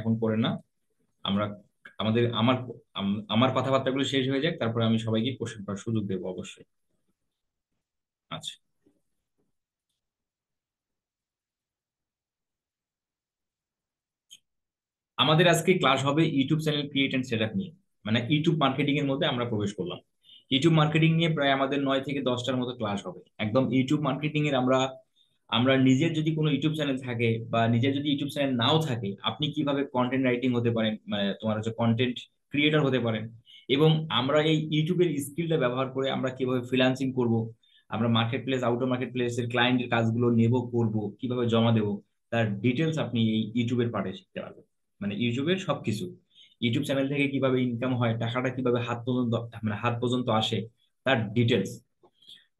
এখন করেন না। আমরা আমাদের আমার আমার কথাবার্তাগুলো শেষ হয়ে যাক, তারপরে আমি সবাইকে কোশ্চেন করার সুযোগ দেবো অবশ্যই। আচ্ছা, আমাদের আজকে ক্লাস হবে YouTube channel create and setup নিয়ে। মানে ইউটিউব মার্কেটিং এর মধ্যে আমরা প্রবেশ করলাম। ইউটিউব মার্কেটিং নিয়ে প্রায় আমাদের 9 থেকে 10টার মতো ক্লাস হবে একদম ইউটিউব মার্কেটিং এর। আমরা আমরা নিজের যদি কোনো ইউটিউব চ্যানেল থাকে বা নিজের যদি ইউটিউব চ্যানেল নাও থাকে, আপনি কিভাবে কন্টেন্ট রাইটিং হতে পারেন, মানে তোমার হচ্ছে কন্টেন্ট ক্রিয়েটর হতে পারেন। এবং আমরা এই ইউটিউবের স্কিলটা ব্যবহার করে আমরা কিভাবে ফ্রিল্যান্সিং করব, আমরা মার্কেট প্লেস আউটার মার্কেট প্লেসের ক্লায়েন্টের কাজগুলো নেব, করব, কিভাবে জমা দেবো, তার ডিটেলস আপনি এই ইউটিউবের পার্টে শিখতে পারবেন। মানে ইউটিউবের সবকিছু, ইউটিউব চ্যানেল থেকে কিভাবে ইনকাম হয়, টাকাটা কিভাবে হাত পর্যন্ত, মানে হাত পর্যন্ত আসে, তার ডিটেলস।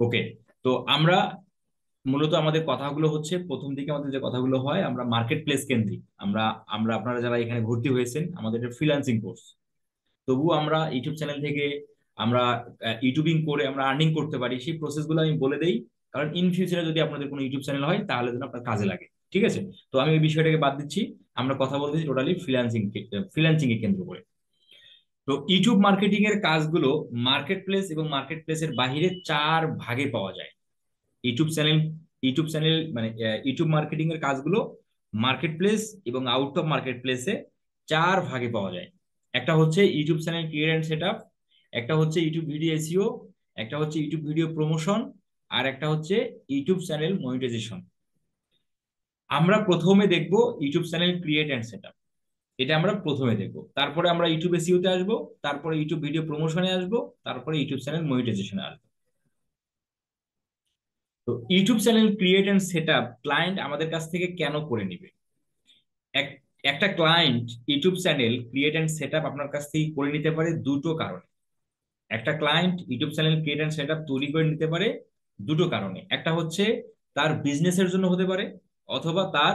ওকে। তো আমরা মূলত আমাদের কথাগুলো হচ্ছে, প্রথম দিকে আমাদের যে কথাগুলো হয় আমরা মার্কেট প্লেস কেন্দ্রিক। আমরা আমরা আপনারা যারা এখানে ভর্তি হয়েছেন, আমাদের ফ্রিল্যান্সিং কোর্স। তবুও আমরা ইউটিউব চ্যানেল থেকে আমরা ইউটিউবিং করে আমরা আর্নিং করতে পারি, সেই প্রসেসগুলো আমি বলে দেই। কারণ ইন ফিউচারে যদি আপনাদের কোনো ইউটিউব চ্যানেল হয় তাহলে যেন আপনার কাজে লাগে। ঠিক আছে? তো আমি এই বিষয়টাকে বাদ দিচ্ছি। আমরা কথা বলতেছি টোটালি ফ্রিল্যান্সিং কে কেন্দ্র করে। তো ইউটিউব মার্কেটিং এর কাজগুলো মার্কেট প্লেস এবং মার্কেট প্লেসের বাহিরে 4 ভাগে পাওয়া যায়। ইউটিউব চ্যানেল ইউটিউব চ্যানেল মানে ইউটিউব মার্কেটিং এর কাজগুলো মার্কেট প্লেস এবং আউট অফ মার্কেট প্লেসে 4 ভাগে পাওয়া যায়। একটা হচ্ছে YouTube channel create and set up, একটা হচ্ছে ইউটিউব ভিডিও এসইও, একটা হচ্ছে ইউটিউব ভিডিও প্রমোশন, আর একটা হচ্ছে ইউটিউব চ্যানেল মনিটাইজেশন। আমরা প্রথমে দেখব YouTube channel create and set up. এটা আমরা প্রথমে দেখব, তারপরে আমরা ইউটিউব এসইও তে আসবো, তারপরে ইউটিউব ভিডিও প্রমোশনে আসবো, তারপরে ইউটিউব চ্যানেল মনিটাইজেশনে আসবো। তো YouTube channel create and set up client আমাদের কাছ থেকে কেন করে নিবে? এক একটা client YouTube channel create and set up আপনার কাছ থেকে করে নিতে পারে দুটো কারণে। একটা client YouTube channel create and set up তৈরি করে নিতে পারে দুটো কারণে। একটা হচ্ছে তার বিজনেসের জন্য হতে পারে, অথবা তার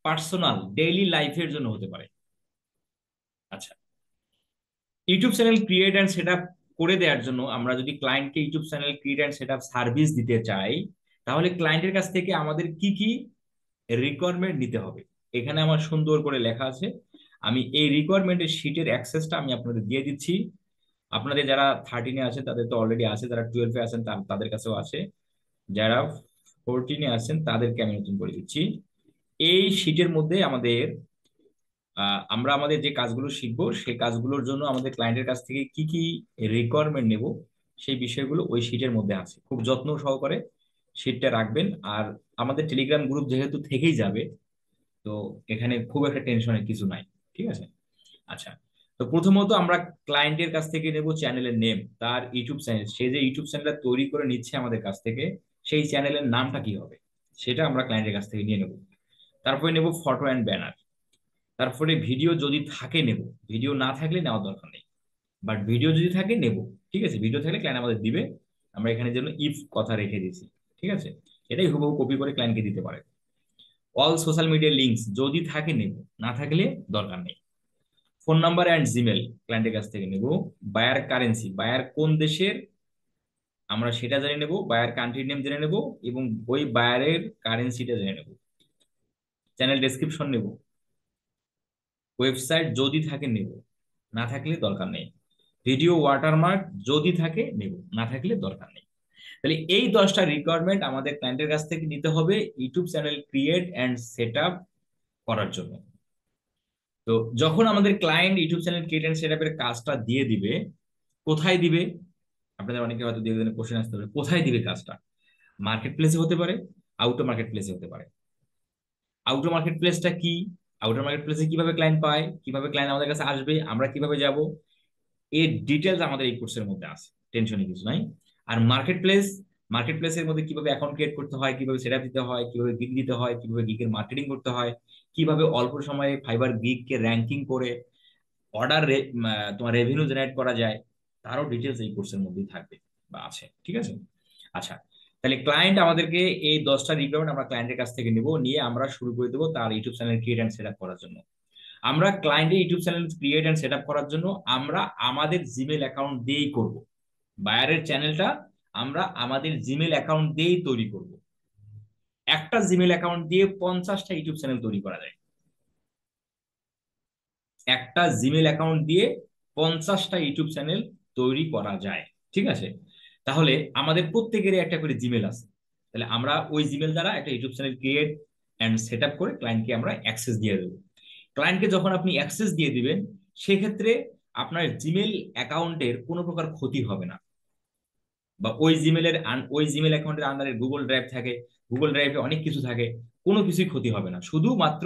পার্সোনাল ডেইলি লাইফের জন্য হতে পারে। আচ্ছা, YouTube channel create and set up করে দেওয়ার জন্য আমরা যদি ক্লায়েন্টকে YouTube channel create and set up service দিতে চাই, তাহলে ক্লায়েন্টের কাছ থেকে আমাদের কি কি রিকোয়ারমেন্ট নিতে হবে। এখানে আমার সুন্দর করে লেখা আছে। আমি এই রিকোয়ারমেন্টের শিটের অ্যাক্সেসটা আমি আপনাদের দিয়ে দিচ্ছি। আপনাদের যারা 13-এ আছেন তাদের তো অলরেডি আছে, যারা 12-এ আছেন তাদের কাছেও আছে, যারা 14-এ আছেন তাদেরকে আমি নতুন করে দিচ্ছি। এই শিটের মধ্যে আমাদের আমরা আমাদের যে কাজগুলো শিখবো সেই কাজগুলোর জন্য আমাদের ক্লায়েন্টের কাছ থেকে কি কি রিকোয়ারমেন্ট নেব, সেই বিষয়গুলো ওই শিটের মধ্যে আছে। খুব যত্ন সহকারে শিটটা রাখবেন। আর আমাদের টেলিগ্রাম গ্রুপ যেহেতু থেকেই যাবে, তো এখানে খুব একটা টেনশনের কিছু নাই। ঠিক আছে? আচ্ছা, তো প্রথমত আমরা ক্লায়েন্টের কাছ থেকে নেব চ্যানেলের নেম, তার ইউটিউব চ্যানেল, সে যে ইউটিউব চ্যানেলটা তৈরি করে নিচ্ছে আমাদের কাছ থেকে, সেই চ্যানেলের নামটা কি হবে সেটা আমরা ক্লায়েন্টের কাছ থেকে নিয়ে নেব। তারপরে নেব ফটো অ্যান্ড ব্যানার। তারপরে ভিডিও যদি থাকে নেব, ভিডিও না থাকলে নেওয়ার দরকার নেই, বাট ভিডিও যদি থাকে নেব। ঠিক আছে? ভিডিও থাকলে ক্লায়েন্ট আমাদের দিবে। আমরা এখানে যেন ইফ কথা রেখে দিয়েছি। ঠিক আছে? এটাই হুবহু কপি করে ক্লায়েন্টকে দিতে পারে। অল সোশ্যাল মিডিয়া লিঙ্কস যদি থাকে নেব, না থাকলে দরকার নেই। ফোন নাম্বার অ্যান্ড জিমেল ক্লায়েন্টের কাছ থেকে নেব। বায়ার কারেন্সি, বায়ার কোন দেশের আমরা সেটা জেনে নেব, বায়ার কান্ট্রি নেম জেনে নেব, এবং ওই বায়ারের কারেন্সিটা জেনে নেব। চ্যানেল ডেসক্রিপশন নেব। ওয়েবসাইট যদি থাকে নেব, না থাকলে দরকার নেই। ভিডিও ওয়াটারমার্ক যদি থাকে নেব, না থাকলে দরকার নেই। তাহলে এই 10টা রিকোয়ারমেন্ট আমাদের ক্লায়েন্টের কাছ থেকে নিতে হবে YouTube channel create and set up করার জন্য। তো যখন আমাদের client YouTube channel create and সেটআপের কাজটা দিয়ে দিবে, কোথায় দিবে? আপনাদের অনেকে হয়তো দিয়ে দিলে কোশ্চেন আসতে পারে, কোথায় দিবে কাজটা? মার্কেট প্লেসে হতে পারে, আউটার মার্কেট প্লেসে হতে পারে। আউটার মার্কেট প্লেসটা কি? আউটার মার্কেট প্লেসে কিভাবে ক্লায়েন্ট পায়, কিভাবে ক্লায়েন্ট আমাদের কাছে আসবে, আমরা কিভাবে যাব, এর ডিটেলস আমাদের এই কোর্সের মধ্যে আছে। টেনশনের কিছু নাই। আর মার্কেট প্লেস, মার্কেট প্লেসের মধ্যে কিভাবে অ্যাকাউন্ট ক্রিয়েট করতে হয়, কিভাবে সেটআপ দিতে হয়, কিভাবে গিগ দিতে হয়, কিভাবে গিগের মার্কেটিং করতে হয়, কিভাবে অল্প সময়ে ফাইবার গিগকে র্যাঙ্কিং করে অর্ডার তোমার রেভিনিউ জেনারেট করা যায়, তারও ডিটেলস এই কোর্সের মধ্যেই থাকবে বা আছে। ঠিক আছে? আচ্ছা, তাহলে ক্লায়েন্ট আমাদেরকে এই 10টা রিকোয়ারমেন্ট আমরা ক্লায়েন্টের কাছ থেকে নিব, নিয়ে আমরা শুরু করে দেবো তার YouTube channel create and set up করার জন্য। আমরা ক্লায়েন্টের YouTube channel create and set up করার জন্য আমরা আমাদের জিমেল অ্যাকাউন্ট দিয়েই করব। বায়ারের চ্যানেলটা আমরা আমাদের জিমেল অ্যাকাউন্ট দিয়েই তৈরি করব। একটা জিমেল অ্যাকাউন্ট দিয়ে 50টা ইউটিউব চ্যানেল তৈরি করা যায়। একটা জিমেল অ্যাকাউন্ট দিয়ে 50টা ইউটিউব চ্যানেল তৈরি করা যায়। ঠিক আছে, তাহলে আমাদের প্রত্যেকেরই একটা করে জিমেল আছে। তাহলে আমরা ওই জিমেল দ্বারা একটা YouTube channel create and set up করে ক্লায়েন্টকে আমরা অ্যাক্সেস দিয়ে দেবো। ক্লায়েন্টকে যখন আপনি অ্যাক্সেস দিয়ে দিবেন, সেক্ষেত্রে আপনার জিমেল অ্যাকাউন্টের কোনো প্রকার ক্ষতি হবে না। বা ওই জিমেল অ্যাকাউন্টের আন্ডারে গুগল ড্রাইভ থাকে, গুগল ড্রাইভে অনেক কিছু থাকে, কোনো কিছুই ক্ষতি হবে না, শুধুমাত্র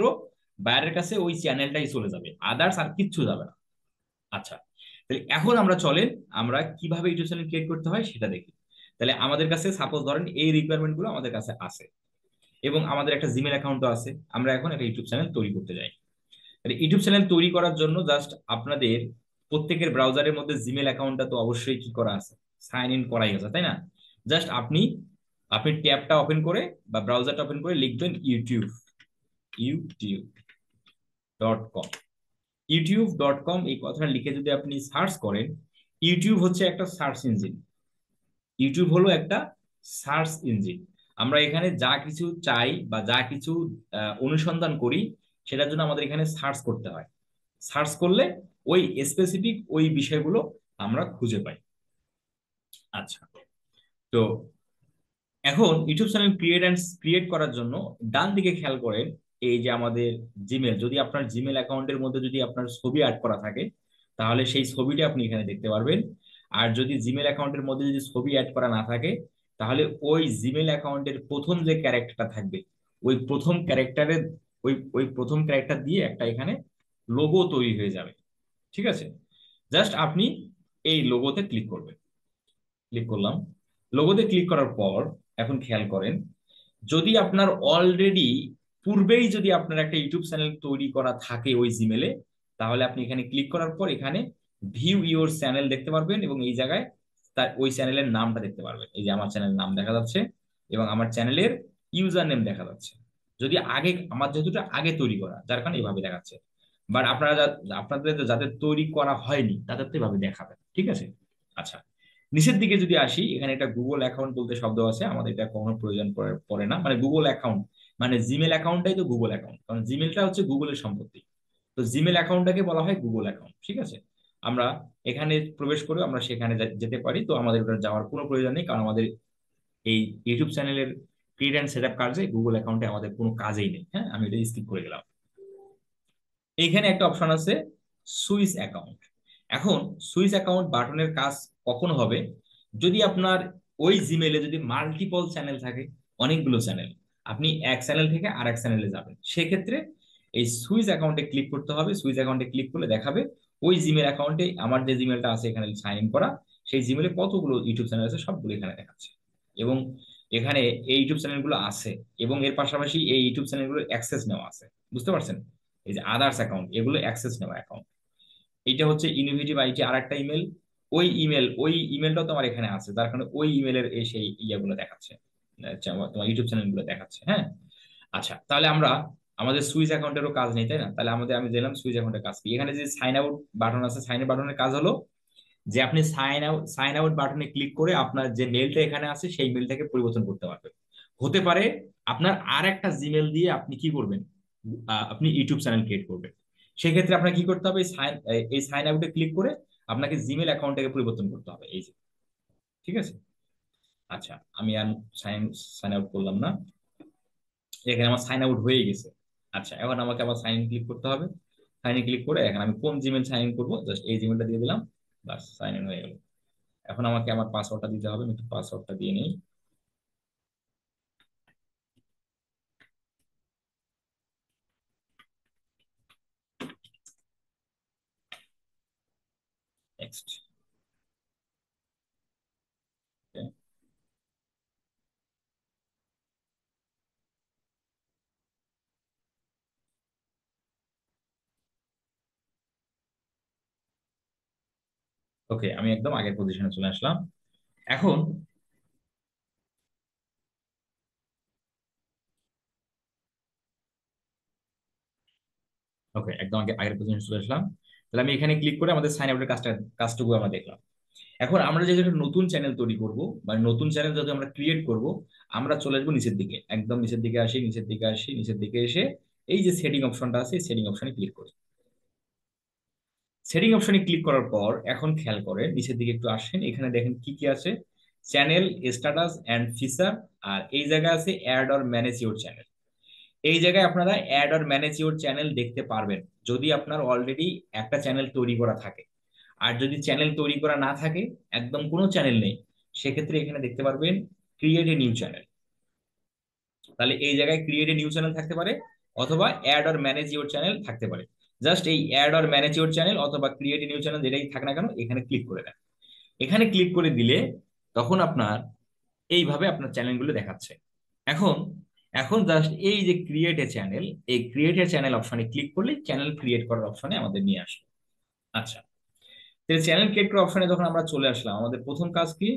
বাইরের কাছে ওই চ্যানেলটাই চলে যাবে, আদার্স আর কিচ্ছু যাবে না। আচ্ছা, তাহলে এখন আমরা চলেন আমরা কিভাবে ইউটিউব চ্যানেল ক্রিয়েট করতে হয় সেটা দেখি। তাহলে আমাদের কাছে সাপোজ ধরেন এই রিকোয়ারমেন্ট গুলো আমাদের কাছে আছে, এবং আমাদের একটা জিমেল অ্যাকাউন্টও আছে, আমরা এখন একটা ইউটিউব চ্যানেল তৈরি করতে যাই। তাহলে ইউটিউব চ্যানেল তৈরি করার জন্য জাস্ট আপনাদের প্রত্যেকের ব্রাউজারের মধ্যে জিমেল অ্যাকাউন্টটা তো অবশ্যই কি করা আছে, সাইন ইন করাই আছে, তাই না? জাস্ট আপনি আপনি ট্যাবটা ওপেন করে বা ব্রাউজারটা ওপেন করে লিখবেন ইউটিউব, ইউটিউব.com। ইউটিউব.com এই কথাটা লিখে যদি আপনি সার্চ করেন, ইউটিউব হচ্ছে একটা সার্চ ইঞ্জিন। ইউটিউব হলো একটা সার্চ ইঞ্জিন। আমরা এখানে যা কিছু চাই বা যা কিছু অনুসন্ধান করি, সেটার জন্য আমাদের এখানে সার্চ করতে হয়। সার্চ করলে ওই স্পেসিফিক ওই বিষয়গুলো আমরা খুঁজে পাই। আচ্ছা, তো এখন ইউটিউব চ্যানেল ক্রিয়েট করার জন্য ডান দিকে খেয়াল করেন, এই যে আমাদের জিমেল, যদি আপনার জিমেল অ্যাকাউন্টের মধ্যে যদি আপনার ছবি অ্যাড করা থাকে, তাহলে সেই ছবিটা আপনি এখানে দেখতে পারবেন। আর যদি জিমেল অ্যাকাউন্টের মধ্যে যদি ছবি অ্যাড করা না থাকে, তাহলে ওই জিমেল অ্যাকাউন্টের প্রথম যে ক্যারেক্টারটা থাকবে, ওই প্রথম ক্যারেক্টারের ওই প্রথম ক্যারেক্টার দিয়ে একটা এখানে লোগো তৈরি হয়ে যাবে। ঠিক আছে, জাস্ট আপনি এই লোগোতে ক্লিক করবেন। ক্লিক করলাম, লোগোতে ক্লিক করার পর এখন খেয়াল করেন, যদি আপনার অলরেডি পূর্বেই যদি আপনার একটা ইউটিউব চ্যানেল তৈরি করা থাকে ওই জিমেলে, তাহলে আপনি এখানে ক্লিক করার পর এখানে ভিউ ইওর চ্যানেল দেখতে পারবেন, এবং এই জায়গায় তার ওই চ্যানেলের নামটা দেখতে পারবেন। এই যে আমার চ্যানেলের নাম দেখা যাচ্ছে, এবং আমার চ্যানেলের ইউজার নেম দেখা যাচ্ছে। যদি আগে আমার যেহেতু এটা আগে তৈরি করা, যার কারণে এভাবে দেখাচ্ছে। বাট আপনাদের যাদের তৈরি করা হয়নি তাদের তো এভাবে দেখাবে। ঠিক আছে, আচ্ছা, নিচের দিকে যদি আসি, এখানে একটা গুগল অ্যাকাউন্ট বলতে শব্দ আছে, আমাদের এটা কখনো প্রয়োজন পড়ে না। মানে গুগল অ্যাকাউন্ট মানে জিমেল অ্যাকাউন্টটাই তো গুগল অ্যাকাউন্ট, কারণ জিমেলটা হচ্ছে গুগলের সম্পত্তি। তো জিমেল অ্যাকাউন্টটাকে বলা হয় গুগল অ্যাকাউন্ট। ঠিক আছে, আমরা এখানে প্রবেশ করে আমরা সেখানে যেতে পারি। তো আমাদের ওটা যাওয়ার কোনো প্রয়োজন নেই, কারণ আমাদের এই ইউটিউব চ্যানেলের ক্রিয়েট অ্যান্ড সেট আপ কাজে গুগল অ্যাকাউন্টে আমাদের কোনো কাজেই নেই। হ্যাঁ, আমি এটা স্কিপ করে গেলাম। এইখানে একটা অপশন আছে সুইচ অ্যাকাউন্ট। এখন সুইচ অ্যাকাউন্ট বাটনের কাজ কখন হবে, যদি আপনার ওই জিমেলে যদি মাল্টিপল চ্যানেল থাকে, অনেকগুলো চ্যানেল, আপনি এক চ্যানেল থেকে আরেক চ্যানেলে যাবেন, সেক্ষেত্রে এই সুইচ অ্যাকাউন্টে ক্লিক করতে হবে। সুইচ অ্যাকাউন্টে ক্লিক করলে দেখাবে ওই জিমেল অ্যাকাউন্টে আমার যে জিমেলটা আছে এখানে সাইন ইন করা, সেই জিমেলে কতগুলো ইউটিউব চ্যানেল আছে সবগুলো এখানে দেখাচ্ছে। এবং এখানে এই ইউটিউব চ্যানেলগুলো আছে, এবং এর পাশাপাশি এই ইউটিউব চ্যানেলগুলোর অ্যাক্সেস নেওয়া আছে। বুঝতে পারছেন? এই যে আদার্স অ্যাকাউন্ট, এগুলো অ্যাক্সেস নেওয়া অ্যাকাউন্ট। এইটা হচ্ছে ইনোভেটিভ আইটি, আর একটা ইমেল। ওই ইমেলটাও তোমার এখানে আছে, যার কারণে ওই ইমেলের সেই ইয়াগুলো দেখাচ্ছে, আচ্ছা, তোমার ইউটিউব চ্যানেল গুলো দেখাচ্ছে। হ্যাঁ, আচ্ছা, তাহলে আমরা আমাদের সুইচ অ্যাকাউন্টেরও কাজ নেই, তাই না? তাহলে আমি দিলাম সুইচ অ্যাকাউন্টের কাজ কি। এখানে যে সাইন আউট বাটন আছে, সাইন আউট বাটনের কাজ হলো যে আপনি সাইন আউট বাটনে ক্লিক করে আপনার যে মেলটা এখানে আছে সেই মেলটাকে পরিবর্তন করতে পারবেন। হতে পারে আপনার আর একটা জিমেল দিয়ে আপনি কি করবেন, আপনি ইউটিউব চ্যানেল ক্রিয়েট করবেন। সেক্ষেত্রে আপনাকে কি করতে হবে, এই সাইন আউটে ক্লিক করে আপনাকে জিমেল অ্যাকাউন্টটাকে পরিবর্তন করতে হবে, এই যে। ঠিক আছে, আচ্ছা, আমি আর সাইন সাইন আউট করলাম না, এখানে আমার সাইন আউট হয়ে গেছে। আচ্ছা, এখন আমাকে আবার সাইন ইন ক্লিক করতে হবে। সাইন ইন ক্লিক করে এখন আমি কোন জিমেল সাইন ইন করবো, জাস্ট এই জিমেলটা দিয়ে দিলাম, বাস সাইন ইন হয়ে গেল। এখন আমাকে আমার পাসওয়ার্ডটা দিতে হবে, আমি একটু পাসওয়ার্ডটা দিয়ে নিই। নেক্সট। ওকে, আমি একদম আগের পজিশনে চলে আসলাম। এখন ওকে, একদম আগের পজিশনে চলে আসলাম। তাহলে আমি এখানে ক্লিক করে আমাদের সাইন আউটের কাজটুকু আমরা দেখলাম। এখন আমরা যে একটা নতুন চ্যানেল তৈরি করব, মানে নতুন চ্যানেল যদি আমরা ক্রিয়েট করব, আমরা চলে আসবো নিচের দিকে, একদম নিচের দিকে আসি, নিচের দিকে আসি, নিচের দিকে এসে এই যে সেটিং অপশনটা আছে, সেটিং অপশনে ক্লিক করি। সেটিং অপশনে ক্লিক করার পর এখন খেয়াল করেন নিচের দিকে একটু আসেন, এখানে দেখেন কি কি আছে, চ্যানেল স্ট্যাটাস এন্ড ফিচার, আর এই জায়গায় আছে add or manage your channel. এই জায়গায় আপনারা add or manage your channel দেখতে পারবেন যদি আপনার অলরেডি একটা চ্যানেল তৈরি করা থাকে। আর যদি চ্যানেল তৈরি করা না থাকে, একদম কোনো চ্যানেল নেই, সেক্ষেত্রে এখানে দেখতে পারবেন ক্রিয়েট এ নিউ চ্যানেল। তাহলে এই জায়গায় ক্রিয়েট এ নিউ চ্যানেল থাকতে পারে, অথবা add or manage your channel থাকতে পারে। জাস্ট এই add or manage your channel অথবা ক্রিয়েট এ নিউ চ্যানেল যেটাই থাকে না কেন, এখানে ক্লিক করে দেন। এখানে ক্লিক করে দিলে তখন আপনার এইভাবে আপনার চ্যানেলগুলো দেখাচ্ছে। এখন এখন জাস্ট এই যে ক্রিয়েট এ চ্যানেল, এই ক্রিয়েট এ চ্যানেল অপশনে ক্লিক করলে চ্যানেল ক্রিয়েট করার অপশনে আমাদের নিয়ে আসবে। আচ্ছা, তাহলে চ্যানেল ক্রিয়েট করার অপশনে যখন আমরা চলে আসলাম, আমাদের প্রথম কাজ কি,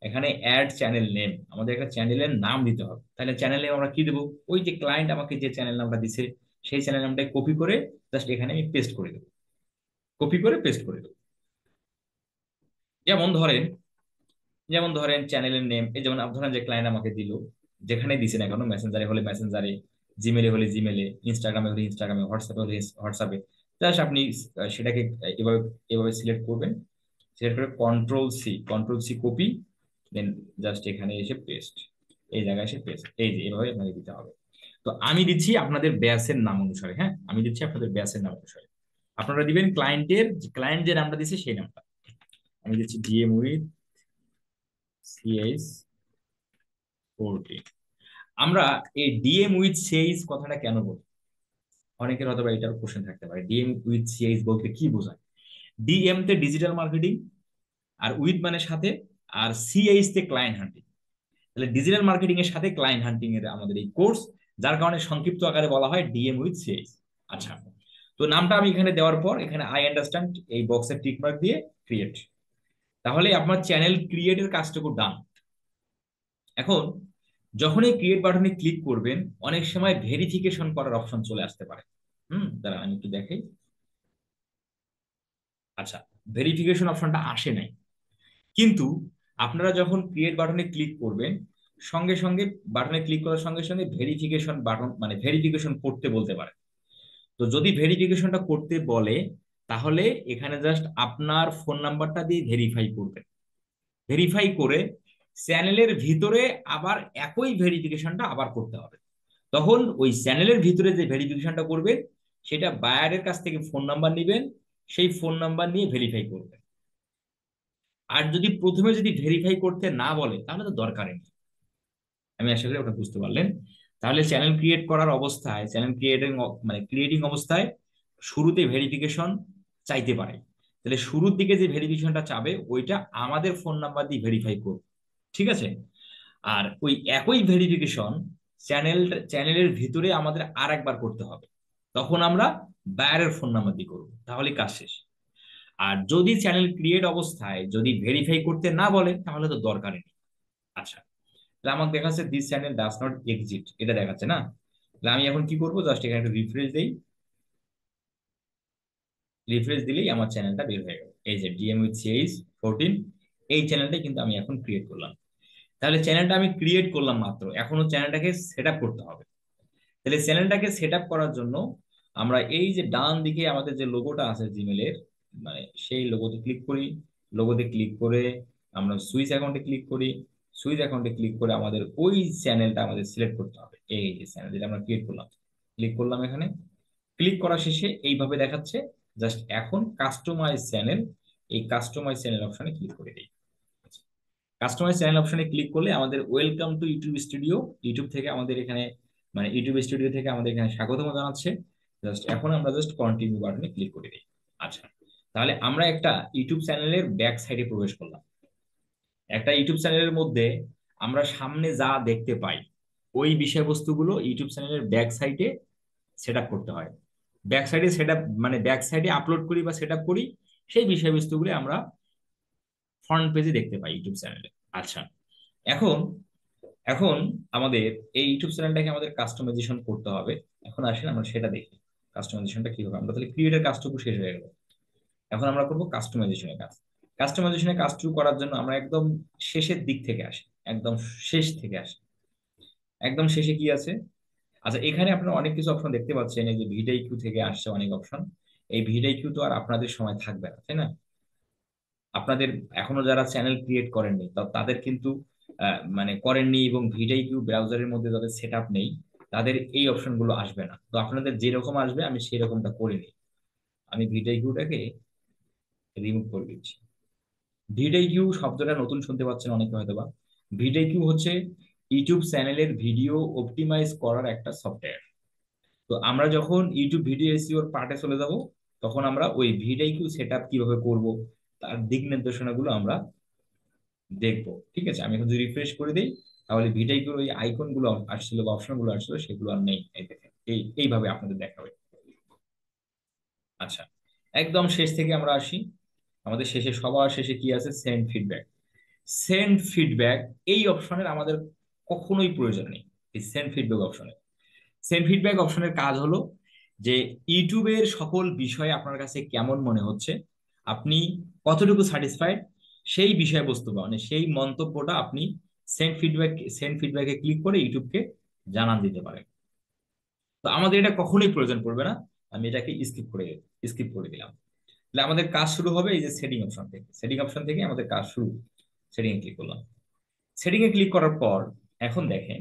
এখানে অ্যাড চ্যানেল নেম, আমাদের একটা চ্যানেলের নাম দিতে হবে। তাহলে চ্যানেল নেম আমরা কি দেবো, ওই যে ক্লায়েন্ট আমাকে যে চ্যানেল নামটা দিছে সেই চ্যানেল নামটাই কপি করে জাস্ট এখানে আমি পেস্ট করে দেবো, কপি করে পেস্ট করে দেবো। যেমন ধরেন যেমন ধরেন চ্যানেলের নেম, এই যেমন ধরেন যে ক্লায়েন্ট আমাকে দিল, যেখানে দিছে না কেন, মেসেঞ্জারে হলে মেসেঞ্জারে, জিমেলে হলে জিমেলে, ইনস্টাগ্রামে হলে ইনস্টাগ্রামে, হোয়াটসঅ্যাপে হলে হোয়াটসঅ্যাপে, জাস্ট আপনি সেটাকে এভাবে এভাবে সিলেক্ট করবেন। সিলেক্ট করে কন্ট্রোল সি কপি, দেন জাস্ট এখানে এসে পেস্ট, এই জায়গায় এসে পেস্ট, এই যে এভাবে আপনাকে দিতে হবে। তো আমি দিচ্ছি আপনাদের ব্যাসের নাম অনুসারে, হ্যাঁ আমি দিচ্ছি আপনাদের ব্যাসের নাম অনুসারে। আপনারা দিবেন ক্লায়েন্ট যে নামটা দিচ্ছে সেই নামটা। আমি দিচ্ছি ডিএম উইথ সিএইচ 14। আমরা এই ডিএম উইথ সিএইচ কথাটা কেন বলি, অনেকের হয়তো বা এটার কোশ্চেন থাকতে পারে, ডিএম উইথ সিএইচ বলতে কি বোঝায়। ডিএম তে ডিজিটাল মার্কেটিং, আর উইথ মানে সাথে, আর সিএইচ তে ক্লায়েন্ট হান্টিং। তাহলে ডিজিটাল মার্কেটিং এর সাথে ক্লায়েন্ট হান্টিং এর আমাদের এই কোর্স, যার কারণে সংক্ষিপ্ত আকারে বলা হয় ডিএম উইথ সিএইচ। আচ্ছা, তো নামটা আমি এখানে দেওয়ার পর এখানে আই আন্ডারস্ট্যান্ড এই বক্সের টিক মার্ক দিয়ে ক্রিয়েট, তাহলে আপনার চ্যানেল ক্রিয়েটের কাজটুকু ডান। এখন যখন এই ক্রিয়েট বাটনে ক্লিক করবেন, অনেক সময় ভেরিফিকেশন করার অপশন চলে আসতে পারে। দাঁড়া আমি একটু দেখাই। আচ্ছা, ভেরিফিকেশন অপশনটা আসে নাই, কিন্তু আপনারা যখন ক্রিয়েট বাটনে ক্লিক করবেন, সঙ্গে সঙ্গে বাটনে ক্লিক করার সঙ্গে সঙ্গে ভেরিফিকেশন বাটন মানে ভেরিফিকেশন করতে বলতে পারে। তো যদি ভেরিফিকেশনটা করতে বলে, তাহলে এখানে জাস্ট আপনার ফোন নাম্বারটা দিয়ে ভেরিফাই করবেন। ভেরিফাই করে চ্যানেলের ভিতরে আবার একই ভেরিফিকেশনটা আবার করতে হবে। তখন ওই চ্যানেলের ভিতরে যে ভেরিফিকেশনটা করবে, সেটা বায়ারের কাছ থেকে ফোন নাম্বার নেবেন, সেই ফোন নাম্বার নিয়ে ভেরিফাই করবেন। আর যদি প্রথমে যদি ভেরিফাই করতে না বলে, তাহলে তো দরকারই নেই। আমি আশা করি ওটা বুঝতে পারলেন। তাহলে চ্যানেল ক্রিয়েট করার অবস্থায়, চ্যানেল ক্রিয়েটিং মানে ক্রিয়েটিং অবস্থায় শুরুতে ভেরিফিকেশন চাইতে পারে। তাহলে শুরুর দিকে যে ভেরিফিকেশনটা চাবে ওইটা আমাদের ফোন নাম্বার দিয়ে ভেরিফাই করব, ঠিক আছে। আর ওই একই ভেরিফিকেশন চ্যানেলের ভিতরে আমাদের আর একবার করতে হবে, তখন আমরা বায়ারের ফোন নাম্বার দিয়ে করবো, তাহলে কাজ শেষ। আর যদি চ্যানেল ক্রিয়েট অবস্থায় যদি ভেরিফাই করতে না বলে, তাহলে তো দরকারই নেই। আচ্ছা, তাহলে আমাকে দেখাচ্ছে this channel does not exit, এটা দেখাচ্ছে না। তাহলে আমি এখন কি করবো, জাস্ট এখানে একটু রিফ্রেশ দেই। রিফ্রেশ দিলেই আমার চ্যানেলটা বের হয়ে গেল, এই যে ডিএম উইথ সিএইচ 14, এই চ্যানেলটাই কিন্তু আমি এখন ক্রিয়েট করলাম। তাহলে চ্যানেলটা আমি ক্রিয়েট করলাম মাত্র, এখনো চ্যানেলটাকে সেট আপ করতে হবে। তাহলে চ্যানেলটাকে সেট আপ করার জন্য আমরা এই যে ডান দিকে আমাদের যে লোগোটা আছে জিমেলের, মানে সেই লোগোতে ক্লিক করি। লোগোতে ক্লিক করে আমরা সুইচ অ্যাকাউন্টে ক্লিক করি। সুইচ অ্যাকাউন্টে ক্লিক করে আমাদের ওই চ্যানেলটা আমাদের সিলেক্ট করতে হবে, এই যে চ্যানেল যেটা আমরা ক্রিয়েট করলাম। ক্লিক করলাম এখানে, ক্লিক করা শেষে এইভাবে দেখাচ্ছে। জাস্ট এখন কাস্টমাইজ চ্যানেল, এই কাস্টমাইজ চ্যানেল অপশনে ক্লিক করে দিই। কাস্টমাইজ চ্যানেল অপশনে ক্লিক করলে আমাদের welcome to YouTube studio, YouTube থেকে আমাদের এখানে মানে ইউটিউব স্টুডিও থেকে আমাদের এখানে স্বাগতম জানাচ্ছে। জাস্ট এখন আমরা জাস্ট কন্টিনিউ বাটনে ক্লিক করে দিই। আচ্ছা, তাহলে আমরা একটা ইউটিউব চ্যানেলের ব্যাক সাইডে প্রবেশ করলাম। একটা ইউটিউব চ্যানেলের মধ্যে আমরা সামনে যা দেখতে পাই, ওই বিষয়বস্তুগুলো ইউটিউব চ্যানেলের ব্যাক সাইডে সেট আপ করতে হয়। ব্যাক সাইডে সেট আপ মানে ব্যাক সাইডে আপলোড করি বা সেট আপ করি, সেই বিষয়বস্তুগুলো আমরা ফ্রন্ট পেজে দেখতে পাই ইউটিউব চ্যানেলে। আচ্ছা, এখন এখন আমাদের এই ইউটিউব চ্যানেলটাকে আমাদের কাস্টমাইজেশন করতে হবে। এখন আসেন আমরা সেটা দেখি, কাস্টমাইজেশনটা কি হবে। আমরা তাহলে ক্রিয়েটের কাজটুকু শেষ হয়ে গেল, এখন আমরা করবো কাস্টমাইজেশনের কাজ। কাস্টমাইজেশনের কাজটুকু করার জন্য আমরা একদম শেষের দিক থেকে আসি, একদম শেষ থেকে আসি। একদম শেষে কি আছে, আচ্ছা এখানে আপনারা অনেক কিছু অপশন দেখতে পাচ্ছেন, এই যে ভিডিও কিউ থেকে আসছে অনেক অপশন। এই ভিডিও তো আর আপনাদের সময় থাকবে না, তাই না? আপনাদের এখনো যারা চ্যানেল ক্রিয়েট করেননি তাদের কিন্তু মানে করেননি, এবং ভিডিও ব্রাউজারের মধ্যে যাদের সেট আপ নেই, তাদের এই অপশন গুলো আসবে না। তো আপনাদের যেরকম আসবে আমি সেই রকমটা করে নিই। আমি ভিডিওটাকে রিমুভ করে দিচ্ছি। ভিডিও শব্দটা নতুন শুনতে পাচ্ছেন অনেকে হয়তোবা। ভিডিও হচ্ছে ইউটিউব চ্যানেলের ভিডিও অপটিমাইজ করার একটা সফটওয়্যার। তো আমরা যখন ইউটিউব ভিডিও এসইওর পার্টে চলে যাব, তখন আমরা ওই ভিডিও সেট আপ কিভাবে করব তার দিক নির্দেশনাগুলো আমরা দেখবো। ঠিক আছে, আমি এখন যদি রিফ্রেশ করে দিই, তাহলে ভিডিওর ওই আইকন গুলো আসছিল বা অপশন গুলো আসছিল সেগুলো আর নেই। এই দেখেন, এইভাবে আপনাদের দেখাবে। আচ্ছা, একদম শেষ থেকে আমরা আসি। আমাদের শেষে, সবার শেষে কি আছে? Send feedback. সেন্ড ফিডব্যাক এই অপশনের আমাদের কখনোই প্রয়োজন নেই। এই সেন্ড ফিডব্যাক অপশনে, সেন্ড ফিডব্যাক অপশনের কাজ হলো যে ইউটিউবের সকল বিষয়ে আপনার কাছে কেমন মনে হচ্ছে, আপনি কতটুকু স্যাটিসফাইড, সেই বিষয়বস্তু বা মানে সেই মন্তব্যটা আপনি সেন্ড ফিডব্যাকে ক্লিক করে ইউটিউবকে জানান দিতে পারেন। তো আমাদের এটা কখনোই প্রয়োজন পড়বে না। আমি এটাকে স্কিপ করে দিলাম। তাহলে আমাদের কাজ শুরু হবে এই যে সেটিং অপশন থেকে। সেটিং অপশন থেকে আমাদের কাজ শুরু। সেটিং এ ক্লিক করলাম। সেটিং এ ক্লিক করার পর এখন দেখেন,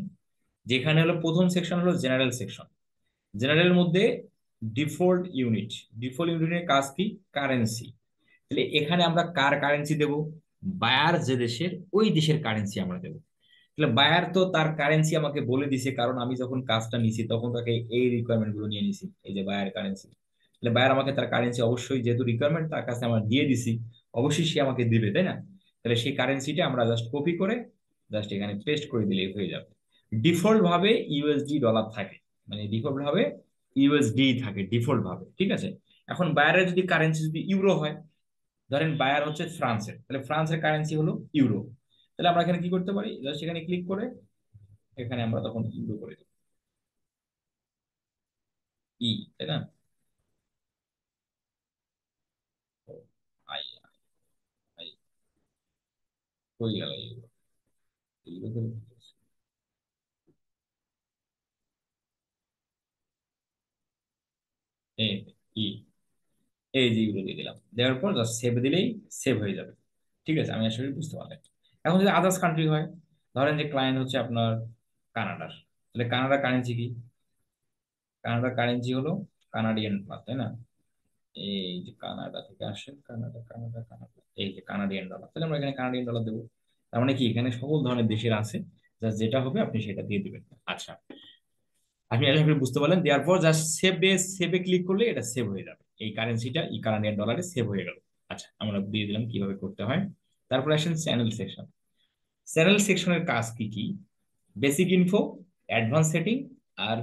যেখানে হলো প্রথম সেকশন হলো জেনারেল সেকশন। জেনারেল মধ্যে ডিফল্ট ইউনিট। ডিফল্ট ইউনিটের কাজ কি? কারেন্সি। তাহলে এখানে আমরা কার কারেন্সি দেব? বায়ার যে দেশের, ওই দেশের কারেন্সি আমরা দেব। তাহলে বায়ার তো তার কারেন্সি আমাকে বলে দিছে, কারণ আমি যখন কাজটা নিছি তখন তাকে এই রিকোয়ারমেন্ট গুলো নিয়ে নিছি, এই যে বায়ার কারেন্সি। তাহলে বায়ার আমাকে তার কারেন্সি অবশ্যই, যেহেতু রিকোয়ারমেন্ট তার কাছে আমরা দিয়ে দিছি, অবশ্যই সে আমাকে দিবে, তাই না? তাহলে সেই কারেন্সিটা আমরা জাস্ট কপি করে জাস্ট এখানে পেস্ট করে দিলেই হয়ে যাবে। ডিফল্ট ভাবে ইউএসডি ডলার থাকে, মানে ডিফল্ট ভাবে ইউএসডি থাকে ডিফল্ট ভাবে, ঠিক আছে? এখন বায়ারের যদি কারেন্সি যদি ইউরো হয়, ধরেন বায়ার হচ্ছে ফ্রান্সের, তাহলে ফ্রান্সের কারেন্সি হলো ইউরো। তাহলে আমরা এখানে কি করতে পারি? জাস্ট এখানে ক্লিক করে এখানে আমরা তখন ইউরো করে দেবো, তাই না? ও, আই আই হয়ে গেল ইউরো। ইউরো করে দিতেছি। এই ই এই যে ইউরো দিয়ে দিলাম, দেওয়ার পর জাস্ট সেভ দিলেই সেভ হয়ে যাবে। ঠিক আছে, আমি আসলে বুঝতে পারলাম। এখন যদি আদার্স কান্ট্রি হয়, ধরেন যে ক্লায়েন্ট হচ্ছে আপনার কানাডার, তাহলে কানাডার কারেন্সি কি? কানাডার কারেন্সি হলো কানাডিয়ান, তাই না? এই যে কানাডা থেকে আসে, কানাডা কানাডা কানাডা, এই যে কানাডিয়ান ডলার, তাহলে আমরা এখানে কানাডিয়ান ডলার দেবো। তার মানে কি, এখানে সকল ধরনের দেশের আছে, যেটা হবে আপনি সেটা দিয়ে দিবেন। আচ্ছা, আপনি আশা করি বুঝতে পারলেন। দেওয়ার পর জাস্ট সেভে ক্লিক করলে এটা সেভ হয়ে যাবে, এই কারেন্সিটা এই কানাডিয়ান ডলারে সেভ হয়ে গেল। আচ্ছা, আমরা দিয়ে দিলাম কিভাবে করতে হয়। তারপর আসেন চ্যানেল সেকশন। চ্যানেল সেকশনের কাজ কি কি? বেসিক ইনফো, অ্যাডভান্স সেটিং, আর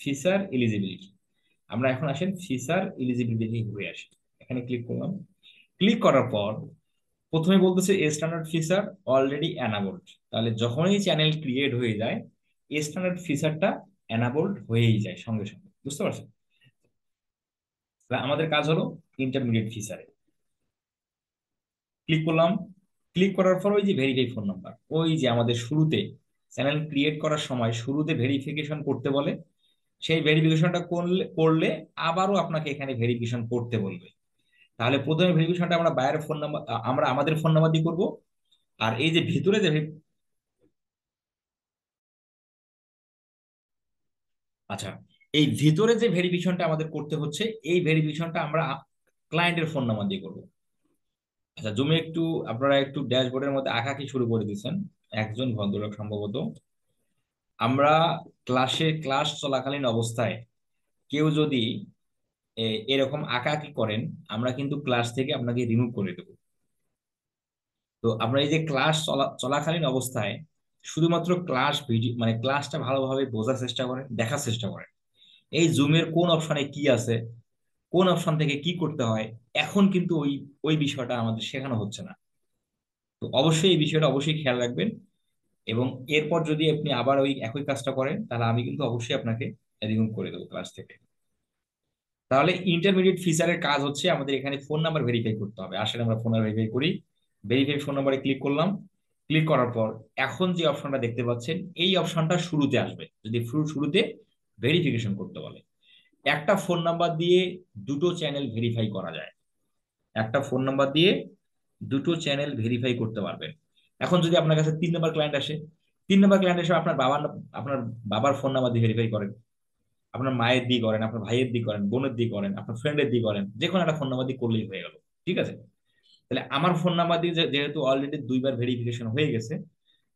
ফিচার এলিজিবিলিটি। আমরা এখন আসেন ফিচার এলিজিবিলিটি হয়ে আসি। এখানে ক্লিক করলাম। ক্লিক করার পর প্রথমে বলতেছে স্ট্যান্ডার্ড ফিচার অলরেডি এনাবলড। তাহলে যখনই চ্যানেল ক্রিয়েট হয়ে যায়, স্ট্যান্ডার্ড ফিচারটা এনাবলড হয়েই যায় সঙ্গে সঙ্গে, বুঝতে পারছেন? তাহলে আমাদের কাজ হলো ইন্টারমিডিয়েট ফিচারে ক্লিক করলাম। ক্লিক করার পর ওই যে ভেরিফাই ফোন নাম্বার, ওই যে আমাদের শুরুতে চ্যানেল ক্রিয়েট করার সময় শুরুতে ভেরিফিকেশন করতে বলে, সেই ভেরিফিকেশনটা করলে আবারও আপনাকে এখানে ভেরিফিকেশন করতে বলবে। তাহলে প্রথমে ভেরিফিকেশনটা আমরা বায়ের ফোন নাম্বার, আমরা আমাদের ফোন নাম্বার দিয়ে করবো। আর এই যে ভিতরে যে আচ্ছা, এই ভিতরে যে ভেরিফিকেশনটা আমাদের করতে হচ্ছে, এই ভেরিফিকেশনটা আমরা ক্লায়েন্টের ফোন নাম্বার দিয়ে করবো। আচ্ছা, জুমে একটু, আপনারা একটু ড্যাশবোর্ডের মধ্যে আঁকাকি শুরু করে দিচ্ছেন, একজন ভদ্রলোক সম্ভবত। আমরা ক্লাস চলাকালীন অবস্থায় কেউ যদি এরকম আঁকাআঁকি করেন, আমরা কিন্তু ক্লাস থেকে আপনাকে রিমুভ করে দেবো। তো আমরা এই যে ক্লাস চলাকালীন অবস্থায় শুধুমাত্র ক্লাস ভিডিও মানে ক্লাসটা ভালোভাবে বোঝার চেষ্টা করেন, দেখার চেষ্টা করেন। এই জুমের কোন অপশনে কি আছে, কোন অপশন থেকে কি করতে হয়, এখন কিন্তু ওই ওই বিষয়টা আমাদের শেখানো হচ্ছে না। তো অবশ্যই এই বিষয়টা অবশ্যই খেয়াল রাখবেন। এবং এরপর যদি আপনি আবার ওই একই কাজটা করেন, তাহলে আমি কিন্তু অবশ্যই আপনাকে রিমুভ করে দেবো ক্লাস থেকে। তাহলে ইন্টারমিডিয়েট ফিচারের কাজ হচ্ছে আমাদের এখানে ফোন নাম্বার ভেরিফাই করতে হবে। আসলে আমরা ফোন নাম্বার ভেরিফাই করি। ভেরিফাই ফোন নাম্বারে ক্লিক করলাম। ক্লিক করার পর এখন যে অপশনটা দেখতে পাচ্ছেন, এই অপশনটা শুরুতে আসবে যদি শুরুতে ভেরিফিকেশন করতে বলে। একটা ফোন নাম্বার দিয়ে দুটো চ্যানেল ভেরিফাই করা যায়। একটা ফোন নাম্বার দিয়ে দুটো চ্যানেল ভেরিফাই করতে পারবেন। এখন যদি আপনার কাছে 3 নম্বর ক্লায়েন্ট আসে, 3 নম্বর ক্লায়েন্ট এসে আপনার বাবার ফোন নাম্বার দিয়ে ভেরিফাই করেন, আপনার মায়ের দিয়ে করেন, আপনার ভাইয়ের দিয়ে করেন, বোনের দিয়ে করেন, আপনার ফ্রেন্ডের দিয়ে করেন, যে কোনো একটা ফোন নাম্বার দিয়ে করলেই হয়ে গেল। ঠিক আছে? তাহলে আমার ফোন নাম্বার দিয়ে যেহেতু অলরেডি 2বার ভেরিফিকেশন হয়ে গেছে,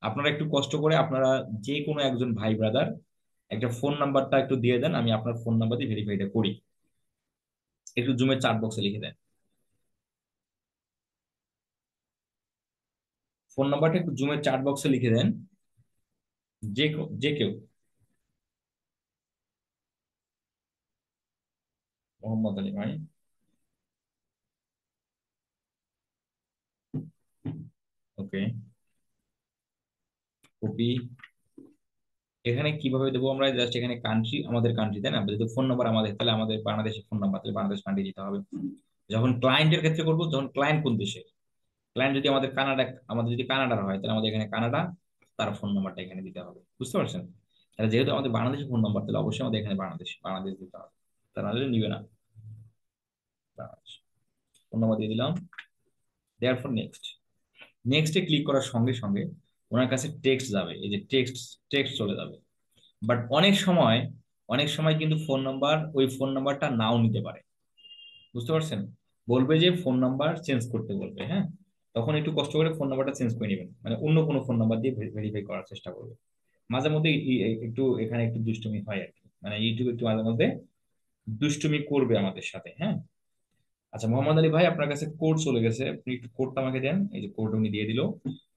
আপনারা একটু কষ্ট করে আপনারা যে কোনো একজন ভাই ব্রাদার একটা ফোন নাম্বারটা একটু দিয়ে দেন, আমি আপনার ফোন নাম্বার দিয়ে ভেরিফাইটা করি। একটু জুমের চার্ট বক্সে লিখে দেন, ফোন নাম্বারটা একটু জুমের চার্ট বক্সে লিখে দেন। যে কেউ। মোহাম্মদ আলী ভাই। ওকে। কপি। এখানে কিভাবে দেবো আমরা? জাস্ট এখানে কান্ট্রি, আমাদের কান্ট্রি, তাই না? যদি ফোন নাম্বার আমাদের, তাহলে আমাদের বাংলাদেশের ফোন নাম্বার, তাহলে বাংলাদেশ কান্ট্রি দিতে হবে। যখন ক্লায়েন্টের ক্ষেত্রে করবো, যখন ক্লায়েন্ট কোন দেশে, ক্লায়েন্ট যদি আমাদের কানাডা, আমাদের যদি কানাডার হয়, তাহলে আমাদের এখানে কানাডা, তার ফোন নাম্বারটা এখানে দিতে হবে। বুঝতে পারছেন? তাহলে যেহেতু আমাদের বাংলাদেশের ফোন নাম্বার, তাহলে অবশ্যই আমাদের এখানে বাংলাদেশ বাংলাদেশ দিতে হবে, তা নাহলে নিবে না। বাংলাদেশ ফোন নাম্বার দিয়ে দিলাম। There for next. নেক্সটে ক্লিক করার সঙ্গে সঙ্গে ওনার কাছে টেক্সট যাবে, এই যে টেক্সট, টেক্সট চলে যাবে। বাট অনেক সময় কিন্তু ফোন নাম্বার, ওই ফোন নাম্বারটা নাও নিতে পারে। বুঝতে পারছেন? বলবে যে ফোন নাম্বার চেঞ্জ করতে বলবে, হ্যাঁ। তখন একটু কষ্ট করে ফোন নাম্বারটা চেঞ্জ করে নেবেন, মানে অন্য কোনো ফোন নাম্বার দিয়ে ভেরিফাই করার চেষ্টা করবে। মাঝে মধ্যে একটু এখানে একটু দুষ্টুমি হয় আর কি, মানে ইউটিউব একটু মাঝে মধ্যে দুষ্টুমি করবে আমাদের সাথে, হ্যাঁ। আচ্ছা মোহাম্মদ আলী ভাই, আপনার কাছে কোড চলে গেছে, আপনি একটু কোডটা আমাকে দেন। এই যে কোড উনি দিয়ে দিল।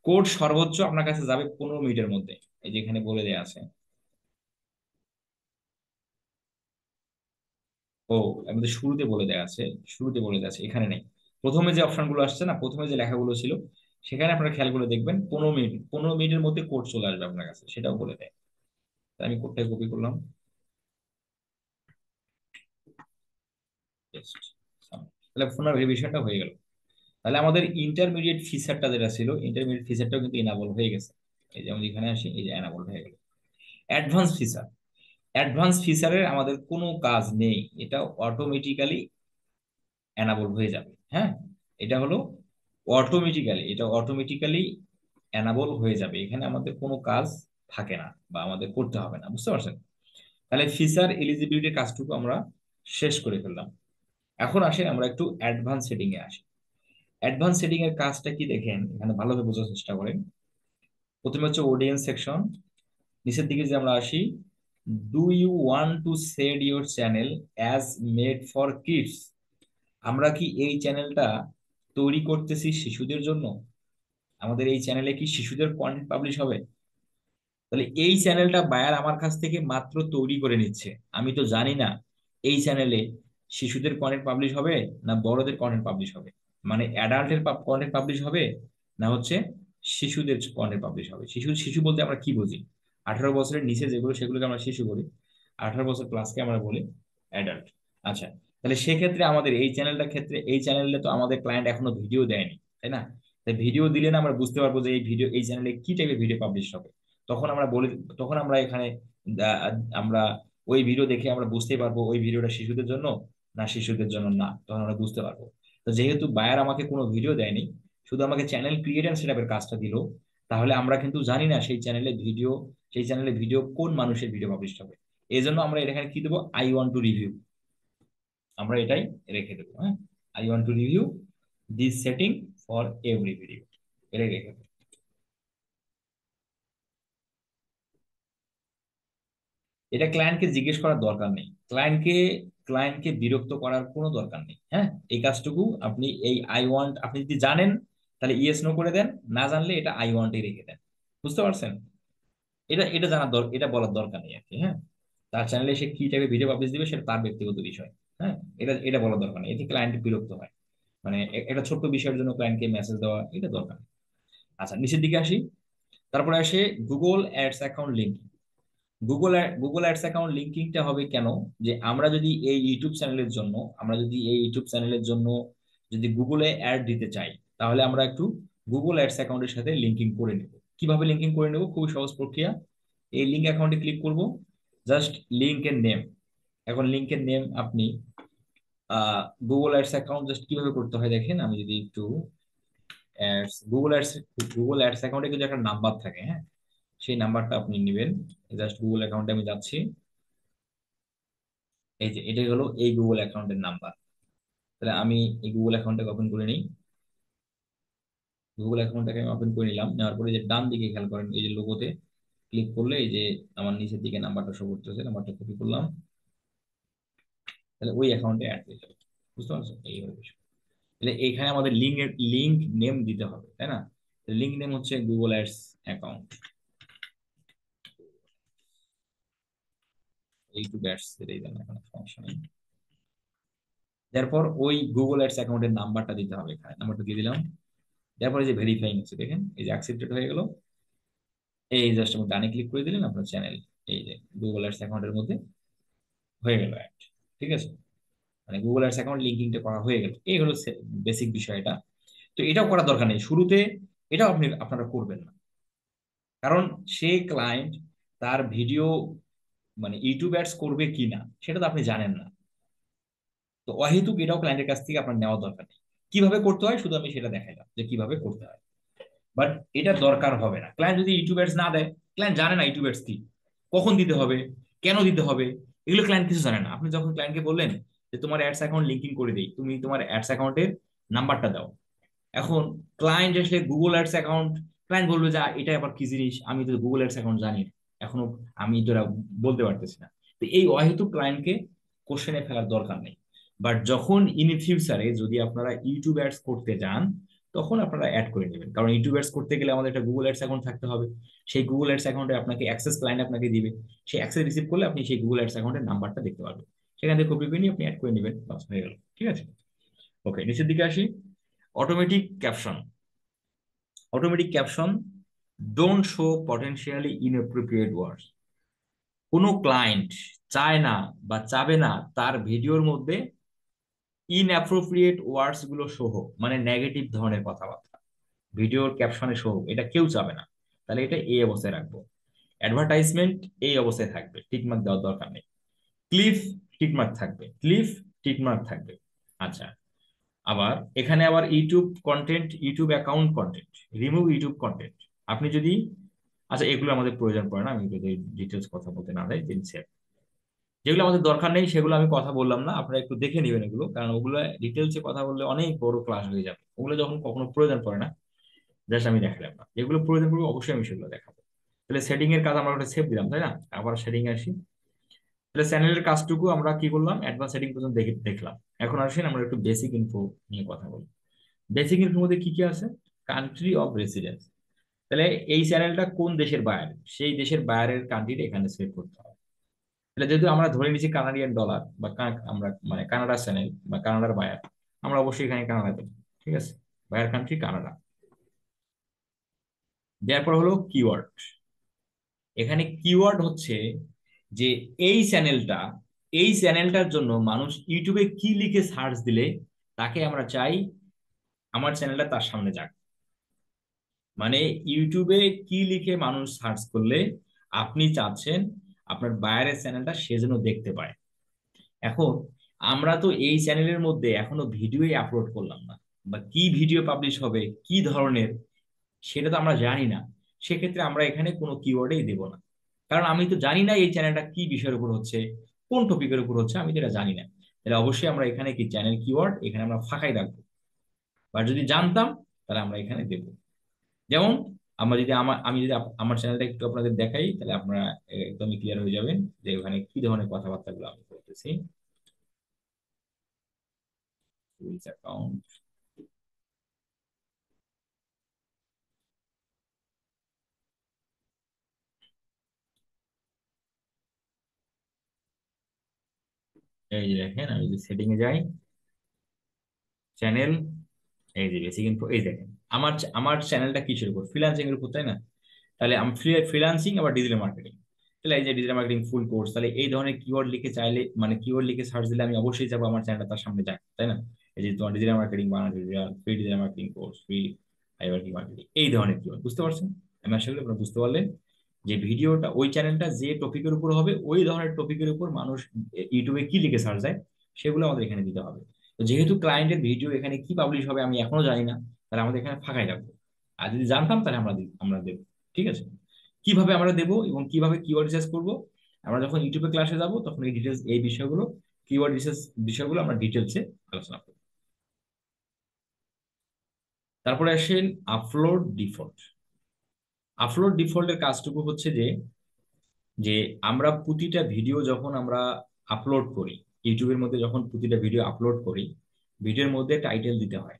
কোড সর্বোচ্চ আপনার কাছে যাবে 15 মিনিটের মধ্যে, এই যে এখানে বলে দেয়া আছে। ও, আমাদের শুরুতে বলে দেয়া আছে, শুরুতে বলে দেয়া আছে, এখানে নেই। প্রথমে যে অপশনগুলো আসছে না, প্রথমে যে লেখাগুলো ছিল, সেখানে আপনারা খেয়াল করে দেখবেন 15 মিনিট, 15 মিনিটের মধ্যে কোড চলে আসবে আপনার কাছে, সেটাও বলে দেয়। তাই আমি কোডটা কপি করলাম। Paste, submit। তাহলে ফোনের ভেরিফিকেশনটা হয়ে গেল। তাহলে আমাদের ইন্টারমিডিয়েট ফিচারটা যেটা ছিল, ইন্টারমিডিয়েট ফিচারটাও কিন্তু ইনাবল হয়ে গেছে। এই যে আমি এখানে আসি, এই যে এনাবল হয়ে গেল। অ্যাডভান্স ফিচার, অ্যাডভান্স ফিচারের আমাদের কোনো কাজ নেই, এটা অটোমেটিক্যালি এনাবল হয়ে যাবে, হ্যাঁ। এটা হলো অটোমেটিক্যালি এনাবল হয়ে যাবে, এখানে আমাদের কোনো কাজ থাকে না বা আমাদের করতে হবে না। বুঝতে পারছেন? তাহলে ফিচার এলিজিবিলিটির কাজটুকু আমরা শেষ করে ফেললাম। এখন আসেন আমরা একটু অ্যাডভান্স সেটিং এ আসি। অ্যাডভান্স সেটিং এর কাজটা কি দেখেন, এখানে ভালোভাবে বোঝার চেষ্টা করেন। প্রথমে হচ্ছে অডিয়েন্স সেকশন, নিচের দিকে যে আমরা আসি, do you want to set your channel as made for kids? আমরা কি এই চ্যানেলটা তৈরি করতেছি শিশুদের জন্য? আমাদের এই চ্যানেলে কি শিশুদের কন্টেন্ট পাবলিশ হবে? তাহলে এই চ্যানেলটা বায়ার আমার কাছ থেকে মাত্র তৈরি করে নিচ্ছে, আমি তো জানি না এই চ্যানেলে শিশুদের কন্টেন্ট পাবলিশ হবে না বড়দের কন্টেন্ট পাবলিশ হবে, মানে অ্যাডাল্টের কন্টেন্ট পাবলিশ হবে না হচ্ছে শিশুদের কন্টেন্ট পাবলিশ হবে। শিশু শিশু বলতে আমরা কি বুঝি? 18 বছরের নিচে যেগুলো, সেগুলোকে আমরা শিশু বলি। 18 বছর প্লাসকে আমরা বলি অ্যাডাল্ট। আচ্ছা, তাহলে সেক্ষেত্রে আমাদের এই চ্যানেলটার ক্ষেত্রে, এই চ্যানেলে তো আমাদের ক্লায়েন্ট এখনো ভিডিও দেয়নি, তাই না? তাই ভিডিও দিলে না আমরা বুঝতে পারবো যে এই ভিডিও, এই চ্যানেলে কি টাইপের ভিডিও পাবলিশ হবে। তখন আমরা বলি, তখন আমরা এখানে আমরা ওই ভিডিও দেখে আমরা বুঝতে পারবো ওই ভিডিওটা শিশুদের জন্য না শিশুদের জন্য না, তখন আমরা বুঝতে পারবো। তো যেহেতু বায়ার আমাকে কোনো ভিডিও দেয়নি, শুধু আমাকে চ্যানেল ক্রিয়েট এন্ড সেটআপের কাজটা দিল, তাহলে আমরা কিন্তু জানি না সেই চ্যানেলে ভিডিও কোন মানুষের ভিডিও পাবলিশ হবে। এই জন্য আমরা এখানে কি দেবো, আই ওয়ান্ট টু রিভিউ, আমরা এটাই রেখে দেবো, হ্যাঁ। I want to review this setting for every video, এটাই রেখে দেবো। এটা ক্লায়েন্টকে জিজ্ঞেস করার দরকার নেই, ক্লায়েন্টকে বিরক্ত করার কোনো দরকার নেই, হ্যাঁ। এই কাজটুকু আপনি, এই আই ওয়ান্ট আপনি যদি জানেন তাহলে ইয়েস নো করে দেন, না জানলে এটা আই ওয়ান্টে রেখে দেন। বুঝতে পারছেন? এটা এটা জানার এটা বলার দরকার নেই আর কি, হ্যাঁ। তার চ্যানেলে সে কি টাইপের ভিডিও পাবলিশ দিবে সেটা তার ব্যক্তিগত বিষয়, হ্যাঁ। এটা এটা বলার দরকার নেই, এতে ক্লায়েন্ট বিরক্ত হয়, মানে একটা ছোট্ট বিষয়ের জন্য ক্লায়েন্টকে মেসেজ দেওয়া এটা দরকার নেই। আচ্ছা, নিচের দিকে আসি। তারপরে আসে Google ads account link. Google ads account লিঙ্কিংটা হবে কেন? যে আমরা যদি এই ইউটিউব চ্যানেলের জন্য যদি গুগলে অ্যাড দিতে চাই, তাহলে আমরা একটু গুগল অ্যাডস অ্যাকাউন্টের সাথে লিঙ্কিং করে নেব। কিভাবে লিঙ্কিং করে নেব? খুবই সহজ প্রক্রিয়া। এই লিঙ্ক অ্যাকাউন্টে ক্লিক করব, জাস্ট লিঙ্কের নেম, এখন লিঙ্কের নেম আপনি গুগল অ্যাডস অ্যাকাউন্ট জাস্ট কিভাবে করতে হয় দেখেন, আমি যদি একটু অ্যাডস গুগল অ্যাডস অ্যাকাউন্টে কিন্তু একটা নাম্বার থাকে, হ্যাঁ, সেই নাম্বারটা আপনি নেবেন। জাস্ট গুগল অ্যাকাউন্টে আমি যাচ্ছি, এই যে এটাই হলো এই গুগল অ্যাকাউন্টের নাম্বার। তাহলে আমি এই গুগল অ্যাকাউন্টটাকে ওপেন করে নিই। গুগল অ্যাকাউন্টটাকে আমি ওপেন করে নিলাম, নেওয়ার পরে যে ডান দিকে খেয়াল করেন, এই যে লোগোতে ক্লিক করলে এই যে আমার নিচের দিকে নাম্বারটা শো করতেছে, নাম্বারটা কপি করলাম, তাহলে ওই অ্যাকাউন্টে অ্যাড হয়ে যাবে। বুঝতে পারছো, এই হলো বিষয়। তাহলে এখানে আমাদের লিঙ্ক নেম দিতে হবে, তাই না? লিঙ্ক নেম হচ্ছে Google ads account, YouTube ads এটাই দেন, এখন সমস্যা নেই। তারপর ওই গুগল অ্যাডস অ্যাকাউন্টের নাম্বারটা দিতে হবে, এখানে নাম্বারটা দিয়ে দিলাম। তারপরে যে ভেরিফাইং আছে দেখেন, এই যে অ্যাকসেপ্টেড হয়ে গেল, এই জাস্ট আমি ডানে ক্লিক করে দিলেন, আপনার চ্যানেল এই যে গুগল অ্যাডস অ্যাকাউন্টের মধ্যে হয়ে গেল অ্যাড। ঠিক আছে, মানে গুগল অ্যাডস অ্যাকাউন্ট লিঙ্কিংটা করা হয়ে গেল, এই হলো বেসিক বিষয়টা। তো এটাও করার দরকার নেই শুরুতে, এটাও আপনারা করবেন না, কারণ সে ক্লায়েন্ট তার ভিডিও মানে ইউটিউব অ্যাডস করবে কিনা সেটা তো আপনি জানেন না। তো অহেতুক এটাও ক্লায়েন্টের কাছ থেকে আপনার নেওয়া দরকার নেই। কিভাবে করতে হয় শুধু আমি সেটা দেখাইলাম যে কিভাবে করতে হয়, বাট এটা দরকার হবে না। ক্লায়েন্ট যদি ইউটিউব অ্যাডস না দেয়, ক্লায়েন্ট জানে না ইউটিউব অ্যাডস কি, কখন দিতে হবে, কেন দিতে হবে, এগুলো ক্লায়েন্ট কিছু জানে না। আপনি যখন ক্লায়েন্টকে বললেন যে তোমার অ্যাডস অ্যাকাউন্ট লিঙ্কিং করে দেই, তুমি তোমার অ্যাডস অ্যাকাউন্টের নাম্বারটা দাও, এখন ক্লায়েন্ট এসে গুগল অ্যাডস অ্যাকাউন্ট, ক্লায়েন্ট বলবে যে এটা আবার কি জিনিস, আমি তো গুগল অ্যাডস অ্যাকাউন্ট জানি না, এখনো আমি তো এটা বলতে পারতেছি না। তো এই অহেতুক ক্লায়েন্টকে কোশ্চেনে ফেলার দরকার নেই। বাট যখন ইন ফিউচারে যদি আপনারা ইউটিউব অ্যাডস করতে যান, তখন আপনারা অ্যাড করে নেবেন, কারণ ইউটিউব অ্যাডস করতে গেলে আমাদের একটা গুগল অ্যাডস অ্যাকাউন্ট থাকতে হবে। সেই গুগল অ্যাডস অ্যাকাউন্টে আপনাকে অ্যাক্সেস ক্লায়েন্ট আপনাকে দিবে, সেই অ্যাক্সেস রিসিভ করলে আপনি সেই গুগল অ্যাডস অ্যাকাউন্টের নাম্বারটা দেখতে পারবেন, সেখান থেকে কপি করে নিয়ে আপনি অ্যাড করে নেবেন, বাস হয়ে গেল। ঠিক আছে, ওকে, নিচের দিকে আসি। Automatic caption. Automatic caption don't show potentially inappropriate words. কোনো ক্লায়েন্ট চায় না বা চাবে না তার ভিডিওর মধ্যে ইনঅ্যাপ্রোপ্রিয়েট ওয়ার্ডস গুলো শো হোক, মানে নেগেটিভ ধরনের কথাবার্তা ভিডিওর ক্যাপশনে শো হোক, এটা কেউ চাবে না। তাহলে এটা এই অবস্থায় রাখবো। অ্যাডভার্টাইজমেন্ট এই অবস্থায় থাকবে, টিকমার্ক দেওয়ার দরকার নেই। ক্লিফ টিকমার্ক থাকবে, ক্লিফ টিকমার্ক থাকবে। আচ্ছা, আবার এখানে আবার YouTube content, YouTube account content, remove YouTube content. আপনি যদি, আচ্ছা এগুলো আমাদের প্রয়োজন পড়ে না, আমি যদি ডিটেলস কথা বলতে না চাই জিনিস, যেগুলো আমাদের দরকার নেই সেগুলো আমি কথা বললাম না, আপনারা একটু দেখে নেবেন এগুলো, কারণ ওগুলো ডিটেলসে কথা বললে অনেক বড় ক্লাস হয়ে যাবে, ওগুলো যখন কখনো প্রয়োজন পড়ে না, জাস্ট আমি দেখালাম না। যেগুলো প্রয়োজন পড়বে অবশ্যই আমি সেগুলো দেখাবো। তাহলে সেটিং এর কাজ আমরা ওটা সেভ দিলাম, তাই না? আবার সেটিং এ আসি। তাহলে চ্যানেলের কাজটুকু আমরা কি করলাম, অ্যাডভান্স সেটিং পর্যন্ত দেখলাম। এখন আসেন আমরা একটু বেসিক ইনফো নিয়ে কথা বলি। বেসিক ইনফোর মধ্যে কি কি আছে? Country of residence. তাহলে এই চ্যানেলটা কোন দেশের বায়ার, সেই দেশের বায়ারের কান্ট্রিটা এখানে সেভ করতে হবে। তাহলে যেহেতু আমরা ধরে নিচ্ছি কানাডিয়ান ডলার বা আমরা মানে কানাডা চ্যানেল বা কানাডার বায়ার, আমরা অবশ্যই এখানে কানাডা দেবো। ঠিক আছে, বায়ার কান্ট্রি কানাডা। দেওয়ার পর হলো কিওয়ার্ড। এখানে কিওয়ার্ড হচ্ছে যে এই চ্যানেলটা, এই চ্যানেলটার জন্য মানুষ ইউটিউবে কি লিখে সার্চ দিলে তাকে আমরা চাই আমার চ্যানেলটা তার সামনে যাক। মানে ইউটিউবে কি লিখে মানুষ সার্চ করলে আপনি চাচ্ছেন আপনার বায়ারের চ্যানেলটা সে যেন দেখতে পায়। এখন আমরা তো এই চ্যানেলের মধ্যে এখনো ভিডিওই আপলোড করলাম না, বা কি ভিডিও পাবলিশ হবে কি ধরনের সেটা তো আমরা জানি না। সেক্ষেত্রে আমরা এখানে কোনো কিওয়ার্ডেই দেব না, কারণ আমি তো জানি না এই চ্যানেলটা কি বিষয়ের উপর হচ্ছে, কোন টপিকের উপর হচ্ছে, আমি তো এটা জানি না। তাহলে অবশ্যই আমরা এখানে কি চ্যানেল কিওয়ার্ড এখানে আমরা ফাঁকাই রাখবো, বা যদি জানতাম তাহলে আমরা এখানে দেবো। যেমন আমরা যদি আমি যদি আমার চ্যানেলটা একটু আপনাদের দেখাই, তাহলে আপনারা একদমই ক্লিয়ার হয়ে যাবেন যে ওখানে কি ধরনের কথাবার্তা গুলো আমি বলতেছি। অ্যাকাউন্ট, এই যে দেখেন, আমি যদি সেটিং এ যাই, চ্যানেল, এই যে বেসিক ইনফো, এই দেখেন আমার আমার চ্যানেলটা কিসের উপর, ফ্রিল্যান্সিং এর উপর, তাই না? তাহলে আমি ফ্রিল্যান্সিং আবার ডিজিটাল মার্কেটিং। তাহলে এই যে ডিজিটাল মার্কেটিং ফুল কোর্স, তাহলে এই ধরনের কিওয়ার্ড লিখে চাইলে মানে কিওয়ার্ড লিখে সার্চ দিলে আমি অবশ্যই যাবো আমার চ্যানেলটা তার সামনে যাক, তাই না? এই যে তোমার digital marketing Bangla tutorial, free digital marketing course, free হাইবারকি মার্কেটিং, এই ধরনের কিওয়ার্ড, বুঝতে পারছেন? আমি আশা করি আপনারা বুঝতে পারলেন। যে ভিডিওটা ওই চ্যানেলটা যে টপিকের উপর হবে ওই ধরনের টপিকের উপর মানুষ ইউটিউবে কি লিখে সার্চ দেয় সেগুলো আমাদের এখানে দিতে হবে। তো যেহেতু ক্লায়েন্টের ভিডিও এখানে কি পাবলিশ হবে আমি এখনো জানি না, তাহলে আমাদের এখানে ফাঁকাই রাখবো। আর যদি জানতাম তাহলে আমরা দেবো। ঠিক আছে, কিভাবে আমরা দেবো এবং কিভাবে কিওয়ার্ড রিসার্চ করবো, আমরা যখন ইউটিউবে ক্লাসে যাব তখন এই ডিটেলস এই বিষয়গুলো কিওয়ার্ড রিসার্চ বিষয়গুলো আমরা ডিটেলসে আলোচনা করবো। তারপরে আসেন আপলোড ডিফল্ট। আপলোড ডিফল্টের কাজটুকু হচ্ছে যে যে আমরা প্রতিটা ভিডিও যখন আমরা আপলোড করি, ইউটিউবের মধ্যে যখন প্রতিটা ভিডিও আপলোড করি, ভিডিওর মধ্যে টাইটেল দিতে হয়,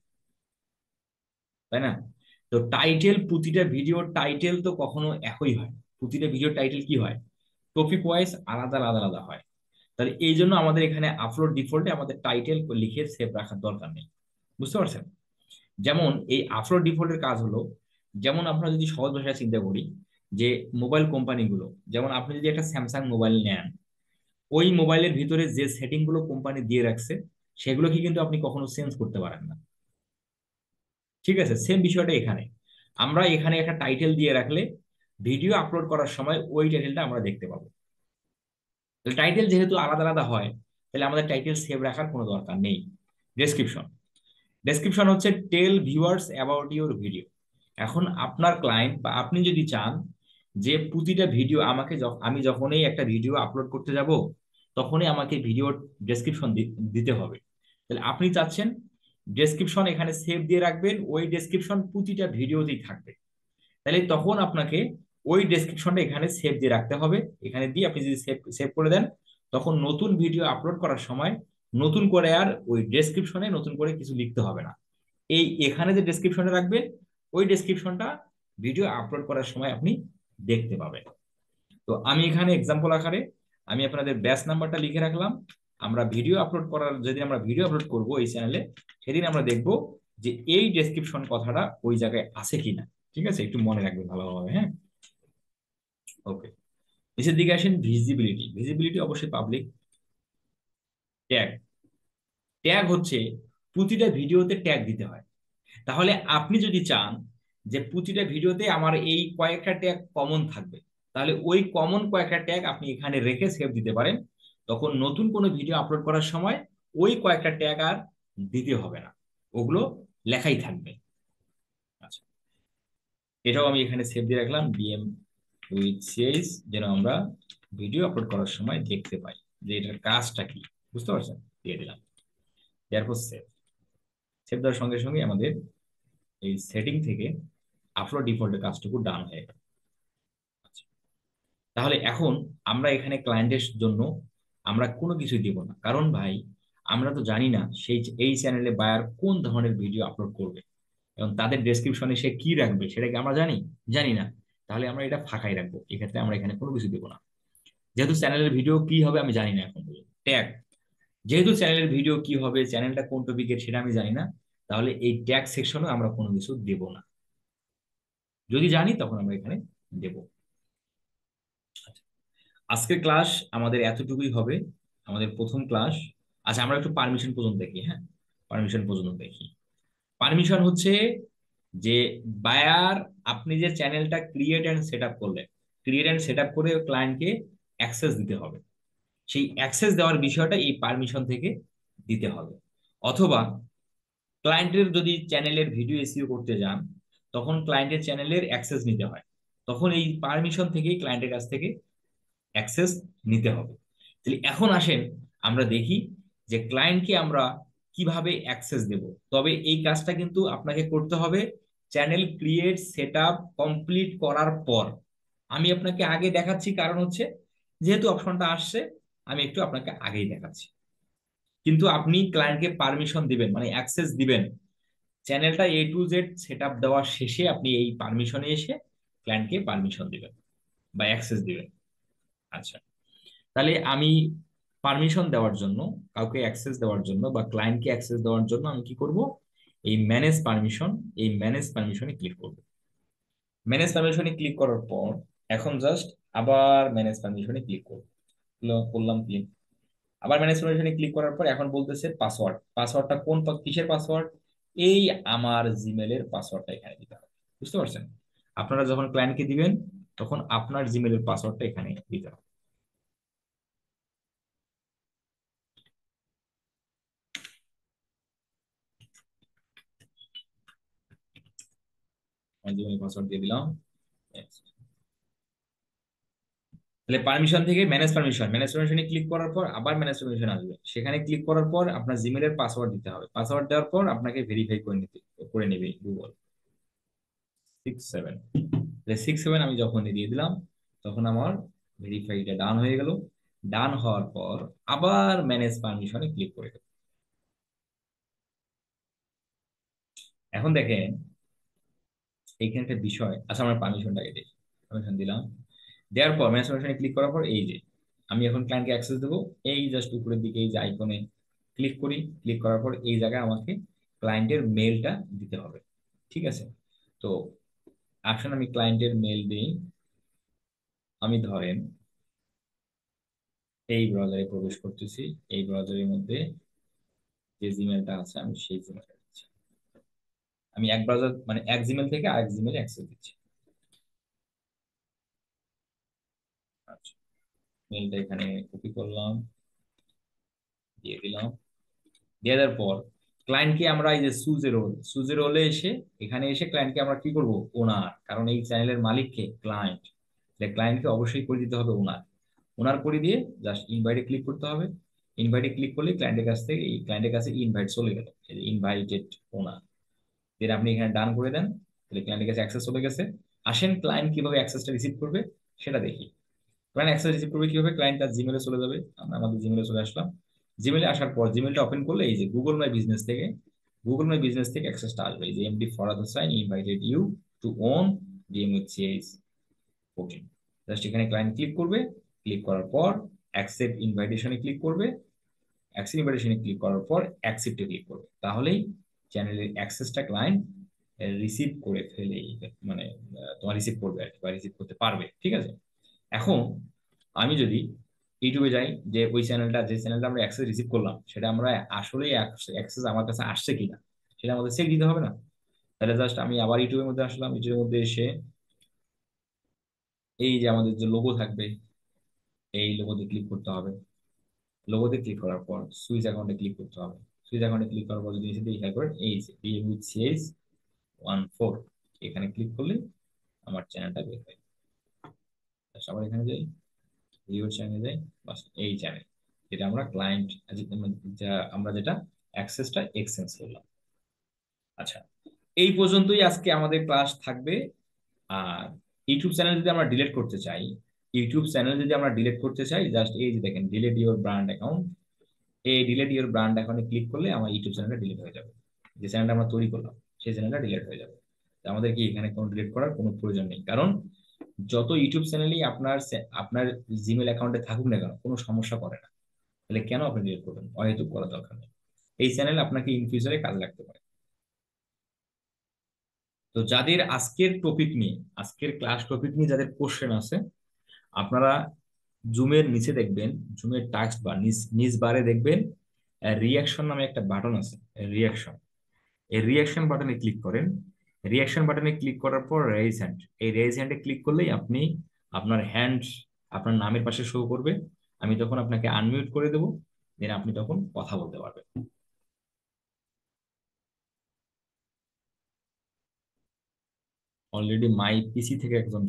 তাই না? তো টাইটেল, প্রতিটা ভিডিওর টাইটেল তো কখনো একই হয়, প্রতিটা ভিডিওর টাইটেল কি হয়, টপিক ওয়াইজ আলাদা আলাদা আলাদা হয়। তাহলে এই জন্য আমাদের এখানে আপলোড ডিফল্টে আমাদের টাইটেল লিখে সেভ রাখার দরকার নেই। বুঝতে পারছেন? যেমন এই আপলোড ডিফল্টের কাজ হলো, যেমন আমরা যদি সহজ ভাষায় চিন্তা করি, যে মোবাইল কোম্পানিগুলো, যেমন আপনি যদি একটা স্যামসাং মোবাইল নেন, ওই মোবাইলের ভিতরে যে সেটিং গুলো কোম্পানি দিয়ে রাখছে সেগুলো কি কিন্তু আপনি কখনো চেঞ্জ করতে পারেন না। ঠিক আছে, সেম বিষয়টা এখানে। আমরা এখানে একটা টাইটেল দিয়ে রাখলে ভিডিও আপলোড করার সময় ওই টাইটেলটা আমরা দেখতে পাবো। টাইটেল যেহেতু আলাদা আলাদা হয়, তাহলে আমাদের টাইটেল সেভ রাখার কোনো দরকার নেই। ডেসক্রিপশন, ডেসক্রিপশন হচ্ছে টেল ভিউয়ার্স অ্যাবাউট ইউর ভিডিও। এখন আপনার ক্লায়েন্ট বা আপনি যদি চান যে প্রতিটা ভিডিও আমাকে আমি যখনই একটা ভিডিও আপলোড করতে যাব তখনই আমাকে ভিডিওর ডেসক্রিপশন দিতে হবে, তাহলে আপনি চাচ্ছেন ডেসক্রিপশন এখানে সেভ দিয়ে রাখবেন, ওই ডেসক্রিপশন প্রতিটা ভিডিওতেই থাকবে। তাহলে তখন আপনাকে ওই ডেসক্রিপশনটা এখানে সেভ দিয়ে রাখতে হবে। এখানে দিয়ে আপনি যদি সেভ সেভ করে দেন, তখন নতুন ভিডিও আপলোড করার সময় নতুন করে আর ওই ডেসক্রিপশনে নতুন করে কিছু লিখতে হবে না। এই এখানে যে ডেসক্রিপশনে রাখবেন ওই ডেসক্রিপশনটা ভিডিও আপলোড করার সময় আপনি দেখতে পাবেন। তো আমি এখানে এক্সাম্পল আকারে আমি আপনাদের ব্যাচ নাম্বারটা লিখে রাখলাম। আমরা ভিডিও আপলোড করার, যেদিন আমরা ভিডিও আপলোড করব এই চ্যানেলে, সেদিন আমরা দেখব যে এই ডেসক্রিপশন কথাটা ওই জায়গায় আছে কিনা। ঠিক আছে, একটু মনে রাখবেন ভালোভাবে, হ্যাঁ। ওকে, নিচের দিকে আসেন ভিজিবিলিটি। ভিজিবিলিটি অবশ্যই পাবলিক। ট্যাগ, ট্যাগ হচ্ছে প্রতিটা ভিডিওতে ট্যাগ দিতে হয়। তাহলে আপনি যদি চান যে প্রতিটা ভিডিওতে আমার এই কয়েকটা ট্যাগ কমন থাকবে, তাহলে ওই কমন কয়েকটা ট্যাগ আপনি এখানে রেখে সেভ দিতে পারেন। তখন নতুন কোনো ভিডিও আপলোড করার সময় ওই কয়েকটা ট্যাগ আর দিতে হবে না, ওগুলো লেখাই থাকবে। আচ্ছা, এটাও আমি এখানে সেভ দিয়ে রাখলাম, ডিএম উইথ সিএস, যেন আমরা ভিডিও আপলোড করার সময় দেখতে পাই যে এটার কাজটা কি। বুঝতে পারছেন? দিয়ে দিলাম, এরপর সেভ। সেভ দেওয়ার সঙ্গে সঙ্গে আমাদের এই সেটিং থেকে আপলোড ডিফল্টের কাজটুকু ডান হয়ে গেল। আচ্ছা, তাহলে এখন আমরা এখানে ক্লায়েন্টের জন্য আমরা কোনো কিছুই দিব না, কারণ ভাই আমরা তো জানি না সেই এই চ্যানেলে বায়ার কোন ধরনের ভিডিও আপলোড করবে এবং তাদের ডেসক্রিপশনে সে কি রাখবে সেটা কি আমরা জানি? জানি না। তাহলে আমরা এটা ফাঁকাই রাখবো, এক্ষেত্রে আমরা এখানে কোনো কিছু দেবো না। যেহেতু চ্যানেলের ভিডিও কি হবে আমি জানি না এখন, ট্যাগ, যেহেতু চ্যানেলের ভিডিও কি হবে, চ্যানেলটা কোন টপিকের সেটা আমি জানি না, তাহলে এই ট্যাগ সেকশনে আমরা কোনো কিছু দেব না। যদি জানি তখন আমরা এখানে দেব। আজকের ক্লাস আমাদের এতটুকুই হবে, আমাদের প্রথম ক্লাস। আচ্ছা, আমরা একটু পারমিশন পর্যন্ত দেখি, হ্যাঁ। পারমিশন পর্যন্ত দেখি। পারমিশন হচ্ছে যে বায়ার, আপনি যে চ্যানেলটা ক্রিয়েট অ্যান্ড সেট আপ করলেন, ক্রিয়েট অ্যান্ড সেট আপ করে ক্লায়েন্টকে অ্যাক্সেস দিতে হবে, সেই অ্যাক্সেস দেওয়ার বিষয়টা এই পারমিশন থেকে দিতে হবে। অথবা ক্লায়েন্টের যদি চ্যানেলের ভিডিও এসইও করতে যান তখন ক্লায়েন্টের চ্যানেলের অ্যাক্সেস নিতে হয়, তখন এই পারমিশন থেকেই ক্লায়েন্টের কাছ থেকে অ্যাক্সেস নিতে হবে। তাহলে এখন আসেন আমরা দেখি যে ক্লায়েন্টকে আমরা কিভাবে অ্যাক্সেস দেব। তবে এই কাজটা কিন্তু আপনাকে করতে হবে চ্যানেল ক্রিয়েট সেটআপ কমপ্লিট করার পর। আমি আপনাকে আগে দেখাচ্ছি কারণ হচ্ছে যেহেতু অপশনটা আসছে আমি একটু আপনাকে আগেই দেখাচ্ছি। কিন্তু আপনি ক্লায়েন্টকে পারমিশন দিবেন মানে অ্যাক্সেস দিবেন, চ্যানেলটা A to Z সেটআপ দেওয়ার শেষে আপনি এই পারমিশনে এসে ক্লায়েন্টকে পারমিশন দিবেন বা অ্যাক্সেস দিবেন। আচ্ছা, তাহলে আমি পারমিশন দেওয়ার জন্য, কাউকে অ্যাক্সেস দেওয়ার জন্য বা ক্লায়েন্টকে অ্যাক্সেস দেওয়ার জন্য আমি কি করব, এই ম্যানেজ পারমিশন, এই ম্যানেজ পারমিশনে ক্লিক করব। ম্যানেজ পারমিশনে ক্লিক করার পর এখন জাস্ট আবার ম্যানেজ পারমিশনে ক্লিক করব, করলাম ক্লিক। আবার ম্যানেজ পারমিশনে ক্লিক করার পর এখন বলতেছে পাসওয়ার্ড, পাসওয়ার্ডটা কোন কিসের পাসওয়ার্ড, এই আমার জিমেলের পাসওয়ার্ডটা এখানে দিতে হবে। বুঝতে পারছেন? আপনারা যখন ক্লায়েন্টকে দিবেন তখন আপনার জিমেলের পাসওয়ার্ডটা এখানে দিতে হবে। আমি জিমেল পাসওয়ার্ড দিয়ে দিলাম। Next। তাহলে পারমিশন থেকে ম্যানেজ পারমিশন, ম্যানেজ পারমিশনে ক্লিক করার পর আবার ম্যানেজ পারমিশন আসবে, সেখানে ক্লিক করার পর আপনার জিমেলের পাসওয়ার্ড দিতে হবে। পাসওয়ার্ড দেওয়ার পর আপনাকে ভেরিফাই করে নেবে গুগল। 6 7, 6 7 আমি যখন দিয়ে দিলাম তখন আমার ভেরিফাইটা ডান হয়ে গেল। ডান হওয়ার পর আবার ম্যানেজ পারমিশনে ক্লিক করে দেব। এখন দেখেন এইখানে একটা বিষয়, আচ্ছা আমরা পারমিশনটাকে দেখি। পারমিশন দিলাম, দেওয়ার পর ম্যানেজ পারমিশনে ক্লিক করার পর এই যে আমি এখন ক্লায়েন্টকে অ্যাক্সেস দেবো, এই জাস্ট উপরের দিকে এই যে আইকনে ক্লিক করি। ক্লিক করার পর এই জায়গায় আমাকে ক্লায়েন্টের মেলটা দিতে হবে। ঠিক আছে, তো আসলে আমি ক্লায়েন্টের মেল দিই। আমি ধরেন এই ব্রাউজারে প্রবেশ করতেছি, এই ব্রাউজারের মধ্যে যে জিমেলটা আছে আমি সেই জিমেলটা দিচ্ছি। আমি এক ব্রাউজার মানে এক জিমেল থেকে আরেক জিমেলে অ্যাক্সেস দিচ্ছি। আচ্ছা, মেলটা এখানে কপি করলাম, দিয়ে দিলাম। দিয়ে দেওয়ার পর ক্লায়েন্টকে আমরা এই যে সুজের রোলে এসে এখানে এসে ক্লায়েন্টকে আমরা কি করব, ওনার, কারণ এই চ্যানেলের মালিককে ক্লায়েন্ট, ক্লায়েন্টকে অবশ্যই করে দিতে হবে ওনার। ওনার করে দিয়ে জাস্ট ইনভাইটে ক্লিক করতে হবে। ইনভাইটে ক্লিক করলে ক্লায়েন্টের কাছ থেকে এই ক্লায়েন্টের কাছে ইনভাইট চলে গেল, ইনভাইটেড ওনার। দেন আপনি এখানে ডান করে দেন, তাহলে ক্লায়েন্টের কাছে অ্যাক্সেস চলে গেছে। আসেন ক্লায়েন্ট কিভাবে অ্যাক্সেসটা রিসিভ করবে সেটা দেখি। ক্লায়েন্ট অ্যাক্সেস রিসিভ করবে কিভাবে, ক্লায়েন্ট তার জিমেলে চলে যাবে। আমরা আমাদের জিমেলে চলে আসলাম। জিমেলে আসার পর জিমেলটা ওপেন করলে এই যে গুগল মাই বিজনেস থেকে অ্যাক্সেসটা আসবে। এই যে MD Farhad Hossain invited you to own DM with CS 14। Just এখানে ক্লায়েন্ট ক্লিক করবে। ক্লিক করার পর অ্যাকসেপ্ট ইনভাইটেশনে ক্লিক করবে। অ্যাক্সেপ্ট ইনভাইটেশনে ক্লিক করার পর অ্যাকসেপ্টে ক্লিক করবে, তাহলেই চ্যানেলের অ্যাক্সেসটা ক্লায়েন্ট রিসিভ করে ফেলেই, মানে তোমার রিসিভ করবে আর কি, বা রিসিভ করতে পারবে। ঠিক আছে, এখন আমি যদি ইউটিউবে যাই, যে ওই চ্যানেলটা যে চ্যানেলটা আমরা অ্যাক্সেস রিসিভ করলাম সেটা আমরা আসলে অ্যাক্সেস আমার কাছে আসছে কিনা সেটা আমাদের চেক দিতে হবে না। তাহলে জাস্ট আমি আবার ইউটিউবের মধ্যে আসলাম। ইউটিউবের মধ্যে এসে এই যে আমাদের যে লোগো থাকবে এই লোগোতে ক্লিক করতে হবে। লোগোতে ক্লিক করার পর সুইচ অ্যাকাউন্টে ক্লিক করতে হবে। সুইচ অ্যাকাউন্টে ক্লিক করার পর যদি এসে দেখি করেন এই যে ডিএম উইথ সিএস 14, এখানে ক্লিক করলে আমার চ্যানেলটা বের হয়। আবার এখানে যাই, ভিডিও চ্যানেলে যাই, বাস এই চ্যানেল যেটা আমরা ক্লায়েন্ট, আমরা যেটা অ্যাক্সেসটা এক্সচেঞ্জ করলাম। আচ্ছা, এই পর্যন্তই আজকে আমাদের ক্লাস থাকবে। আর ইউটিউব চ্যানেল যদি আমরা ডিলিট করতে চাই, জাস্ট এই যে দেখেন ডিলিট ইউর ব্র্যান্ড অ্যাকাউন্ট, এই ডিলিট ইউর ব্র্যান্ড অ্যাকাউন্টে ক্লিক করলে আমার ইউটিউব চ্যানেলটা ডিলিট হয়ে যাবে। যে চ্যানেলটা আমরা তৈরি করলাম সেই চ্যানেলটা ডিলিট হয়ে যাবে। তো আমাদের কি এখানে কোনো ডিলিট করার কোনো প্রয়োজন নেই, কারণ যত ইউটিউব চ্যানেলই আপনার জিমেল অ্যাকাউন্টে থাকুক না কেন কোনো সমস্যা করে না। তাহলে কেন আপনি ডিলিট করবেন, অহেতুক করার দরকার নেই। এই চ্যানেল আপনাকে ইন ফিউচারে কাজে লাগতে পারে। তো যাদের আজকের ক্লাস টপিক নিয়ে যাদের কোশ্চেন আছে, আপনারা জুমের নিচে দেখবেন, জুমের টাস্ক বার নিচ নিচ বারে দেখবেন রিয়াকশন নামে একটা বাটন আছে, রিয়াকশন। এই রিয়াকশন বাটনে ক্লিক করেন। রিয়াকশন বাটনে ক্লিক করার পর রেইজ হ্যান্ড, এই রেইজ হ্যান্ডে ক্লিক করলেই আপনি আপনার হ্যান্ড আপনার নামের পাশে শো করবে। আমি তখন আপনাকে আনমিউট করে দেবো, দেন আপনি তখন কথা বলতে পারবেন। অলরেডি মাই পিসি থেকে একজন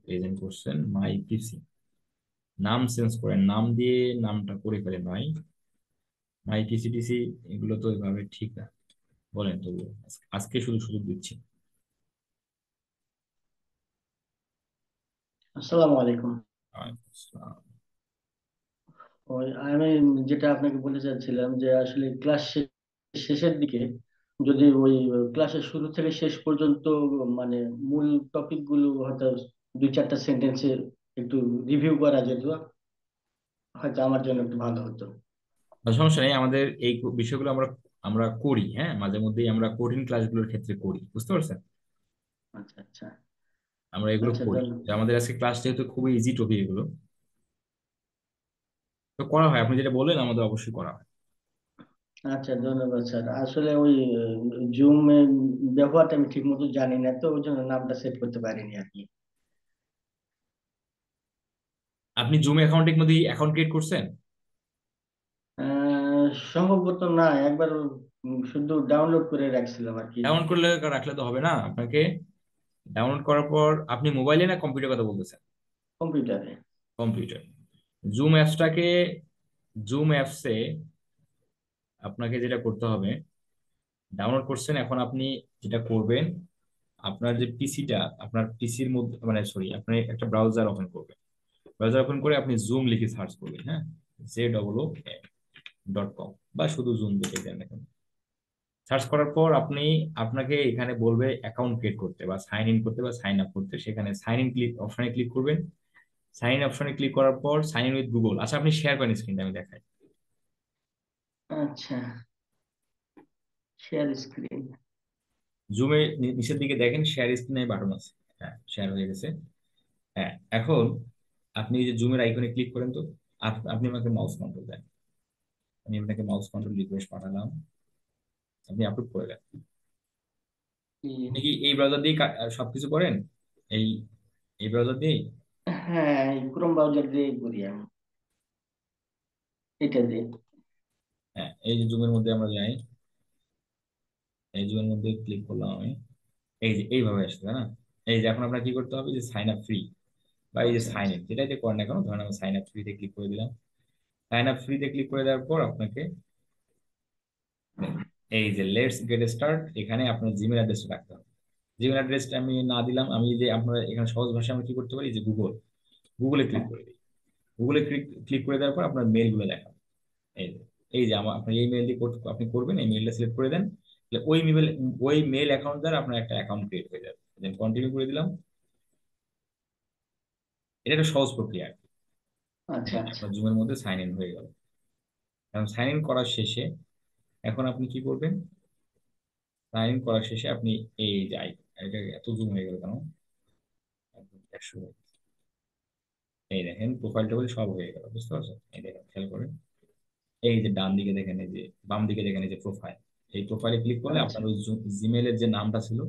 প্রেজেন্ট করছেন, মাই পিসি। নাম চেঞ্জ করেন, নাম দিয়ে নামটা করে ফেলেন ভাই। মাই পিসি টিসি এগুলো তো এভাবে ঠিক না, বলেন তবু আজকে শুধু সুযোগ দিচ্ছি। আসসালামু আলাইকুম। আচ্ছা, ওই আমি যেটা আপনাকে বলতে চাচ্ছিলাম যে আসলে ক্লাস শেষের দিকে যদি ওই ক্লাসের শুরু থেকে শেষ পর্যন্ত মানে মূল টপিক গুলো হয়তো দুই চারটা সেন্টেন্সে একটু রিভিউ করা যেত, হয়তো আমার জন্য একটু ভালো হতো। সমস্যা নেই, আমাদের এই বিষয়গুলো আমরা আমরা করি, হ্যাঁ, মাঝে মধ্যেই আমরা কঠিন ক্লাসগুলোর ক্ষেত্রে করি, বুঝতে পারছেন। আচ্ছা আচ্ছা। আমরা এগুলো আচ্ছা করি। ধন্যবাদ। যে আমাদের আজকে ক্লাস যেহেতু খুবই ইজি টপিক এগুলো, তো করা হয়। আপনি যেটা বললেন আমাদের অবশ্যই করা হয়। আচ্ছা ধন্যবাদ স্যার। আসলে ওই জুম ব্যবহারটা আমি ঠিক মতো জানি না, তো ওই জন্য নামটা সেট করতে পারিনি আর কি। আপনি জুম অ্যাকাউন্টের মধ্যে অ্যাকাউন্ট ক্রিয়েট করছেন? সম্ভবত না, একবার শুধু ডাউনলোড করে রাখছিলাম আর কি। ডাউনলোড করলে রাখলে তো হবে না আপনাকে। ডাউনলোড করার পর আপনি মোবাইলে না কম্পিউটার কথা বলতেছেন? কম্পিউটারে। কম্পিউটার। জুম অ্যাপসটাকে, জুম অ্যাপসে আপনাকে যেটা করতে হবে, ডাউনলোড করছেন, এখন আপনি যেটা করবেন, আপনার যে পিসিটা, আপনার পিসির মধ্যে মানে সরি, আপনি একটা ব্রাউজার ওপেন করবেন। ব্রাউজার ওপেন করে আপনি জুম লিখে সার্চ করবেন, হ্যাঁ, ZOO.com, বা শুধু জুম লিখে দেন এখন। সার্চ করার পর আপনাকে এখানে বলবে অ্যাকাউন্ট ক্রিয়েট করতে বা সাইন ইন করতে বা সাইন আপ করতে, সেখানে সাইন ইন অপশনে ক্লিক করবেন। সাইন ইন অপশনে ক্লিক করার পর সাইন ইন উইথ গুগল, আচ্ছা আপনি শেয়ার করেন স্ক্রিনটা, আমি দেখাই। আচ্ছা, শেয়ার স্ক্রিন। জুমে নিচের দিকে দেখেন শেয়ার স্ক্রিনে বাটন আছে। হ্যাঁ, শেয়ার হয়ে গেছে। হ্যাঁ, এখন আপনি এই যে জুমের আইকনে ক্লিক করেন তো। আপনি আমাকে মাউস কন্ট্রোল দেন। আমি আপনাকে মাউস কন্ট্রোল রিকোয়েস্ট পাঠালাম, আপনি আপলোড করে দেন। আপনি কি এই ব্রাউজার দিয়ে সবকিছু করেন? এই এই ব্রাউজার দিয়ে? হ্যাঁ, ক্রোম ব্রাউজার দিয়ে করি আমি, এটা দিয়ে। হ্যাঁ, এই যে জুমের মধ্যে আমরা যাই, এই জুমের মধ্যে ক্লিক করলাম আমি। এই যে এইভাবে আসছে, তাই না? এই যে এখন আপনার কি করতে হবে, যে সাইন আপ ফ্রি বা এই যে আচ্ছা সাইন আচ্ছা। ইন, যেটা দিয়ে করেন না কেন, ধরেন আমি সাইন আপ ফ্রিতে ক্লিক করে দিলাম। সাইন আপ ফ্রিতে ক্লিক করে দেওয়ার পর আপনাকে এই যে লেটস গেট স্টার্ট, এখানে আপনার জিমেল অ্যাড্রেসটা রাখতে হবে। জিমেল অ্যাড্রেসটা আমি না দিলাম, আমি যে আপনার এখানে সহজ ভাষায় আমরা কি করতে পারি, যে গুগলে ক্লিক করে দিই। গুগলে ক্লিক ক্লিক করে দেওয়ার পর আপনার মেলগুলো দেখাবে। এই যে আমার আপনার এই মেল দিয়ে আপনি করবেন, এই মেলটা সিলেক্ট করে দেন। তাহলে ওই মেল অ্যাকাউন্ট দ্বারা আপনার একটা অ্যাকাউন্ট ক্রিয়েট হয়ে যাবে। দেন কন্টিনিউ করে দিলাম। এটা একটা সহজ প্রক্রিয়া আর কি। আচ্ছা এই আচ্ছা। আপনার জুমের মধ্যে সাইন ইন হয়ে গেল। এখন সাইন ইন করার শেষে, এখন আপনি কি করবেন, সাইন ইন করার শেষে আপনি এই যে এটা এত জুম হয়ে গেল কেন, একদম 100 এই দেখেন প্রোফাইল টোফাইল সব হয়ে গেল, বুঝতে পারছেন? এই দেখেন, খেয়াল করেন। এই যে ডান দিকে দেখেন, এই যে বাম দিকে দেখেন, এই যে প্রোফাইল, এই প্রোফাইলে ক্লিক করলে আচ্ছা আপনার ওই জিমেলের যে নামটা ছিল,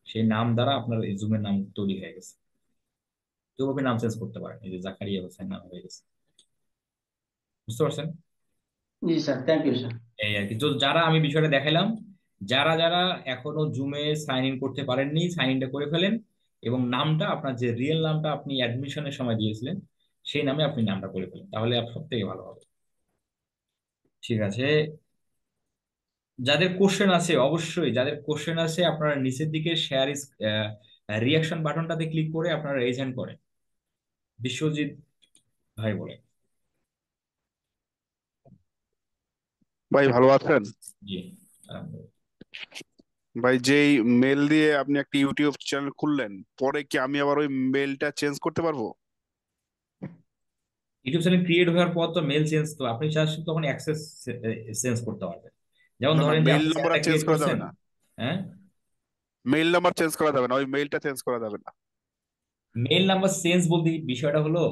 সেই নাম দ্বারা আপনার এই জুমের নাম তৈরি হয়ে গেছে। কেউ আপনি নাম চেঞ্জ করতে পারেন, এই যে জাকারিয়া হোসেন নাম হয়ে গেছে, বুঝতে পারছেন? জি স্যার, থ্যাংক ইউ স্যার। এই আর কি। তো যারা আমি বিষয়টা দেখালাম, যারা যারা এখনো জুমে সাইন ইন করতে পারেননি, সাইন ইনটা করে ফেলেন, এবং নামটা আপনার যে রিয়েল নামটা আপনি অ্যাডমিশনের সময় দিয়েছিলেন, সেই নামে আপনি নামটা করে ফেলেন, তাহলে সব থেকে ভালো হবে। ঠিক আছে। যাদের কোশ্চেন আছে, অবশ্যই যাদের কোশ্চেন আছে, আপনারা নিচের দিকে শেয়ার ইস রিয়াকশন বাটনটাতে ক্লিক করে আপনারা রেজ হ্যান্ড করেন। বিশ্বজিৎ ভাই বলে। ভাই ভালো আছেন? জি, আলহামদুলিল্লাহ। ভাই, যেই মেল দিয়ে আপনি একটা ইউটিউব চ্যানেল খুললেন, পরে কি আমি আবার ওই মেলটা চেঞ্জ করতে পারবো? ইউটিউব চ্যানেল ক্রিয়েট হওয়ার পর তো মেল চেঞ্জ, তো আপনি চাচ্ছেন তখন অ্যাক্সেস চেঞ্জ করতে পারবেন। যেমন না না, ধরেন যে মেইল আপনি নাম্বার চ্যানেলটা আর চেঞ্জ ক্রিয়েট করা যাবে করছেন। না। হ্যাঁ, মেইল নাম্বার চেঞ্জ করা যাবে না, ওই মেইলটা চেঞ্জ করা যাবে না। মেল নাম্বার চেঞ্জ বলতে বিষয়টা হলো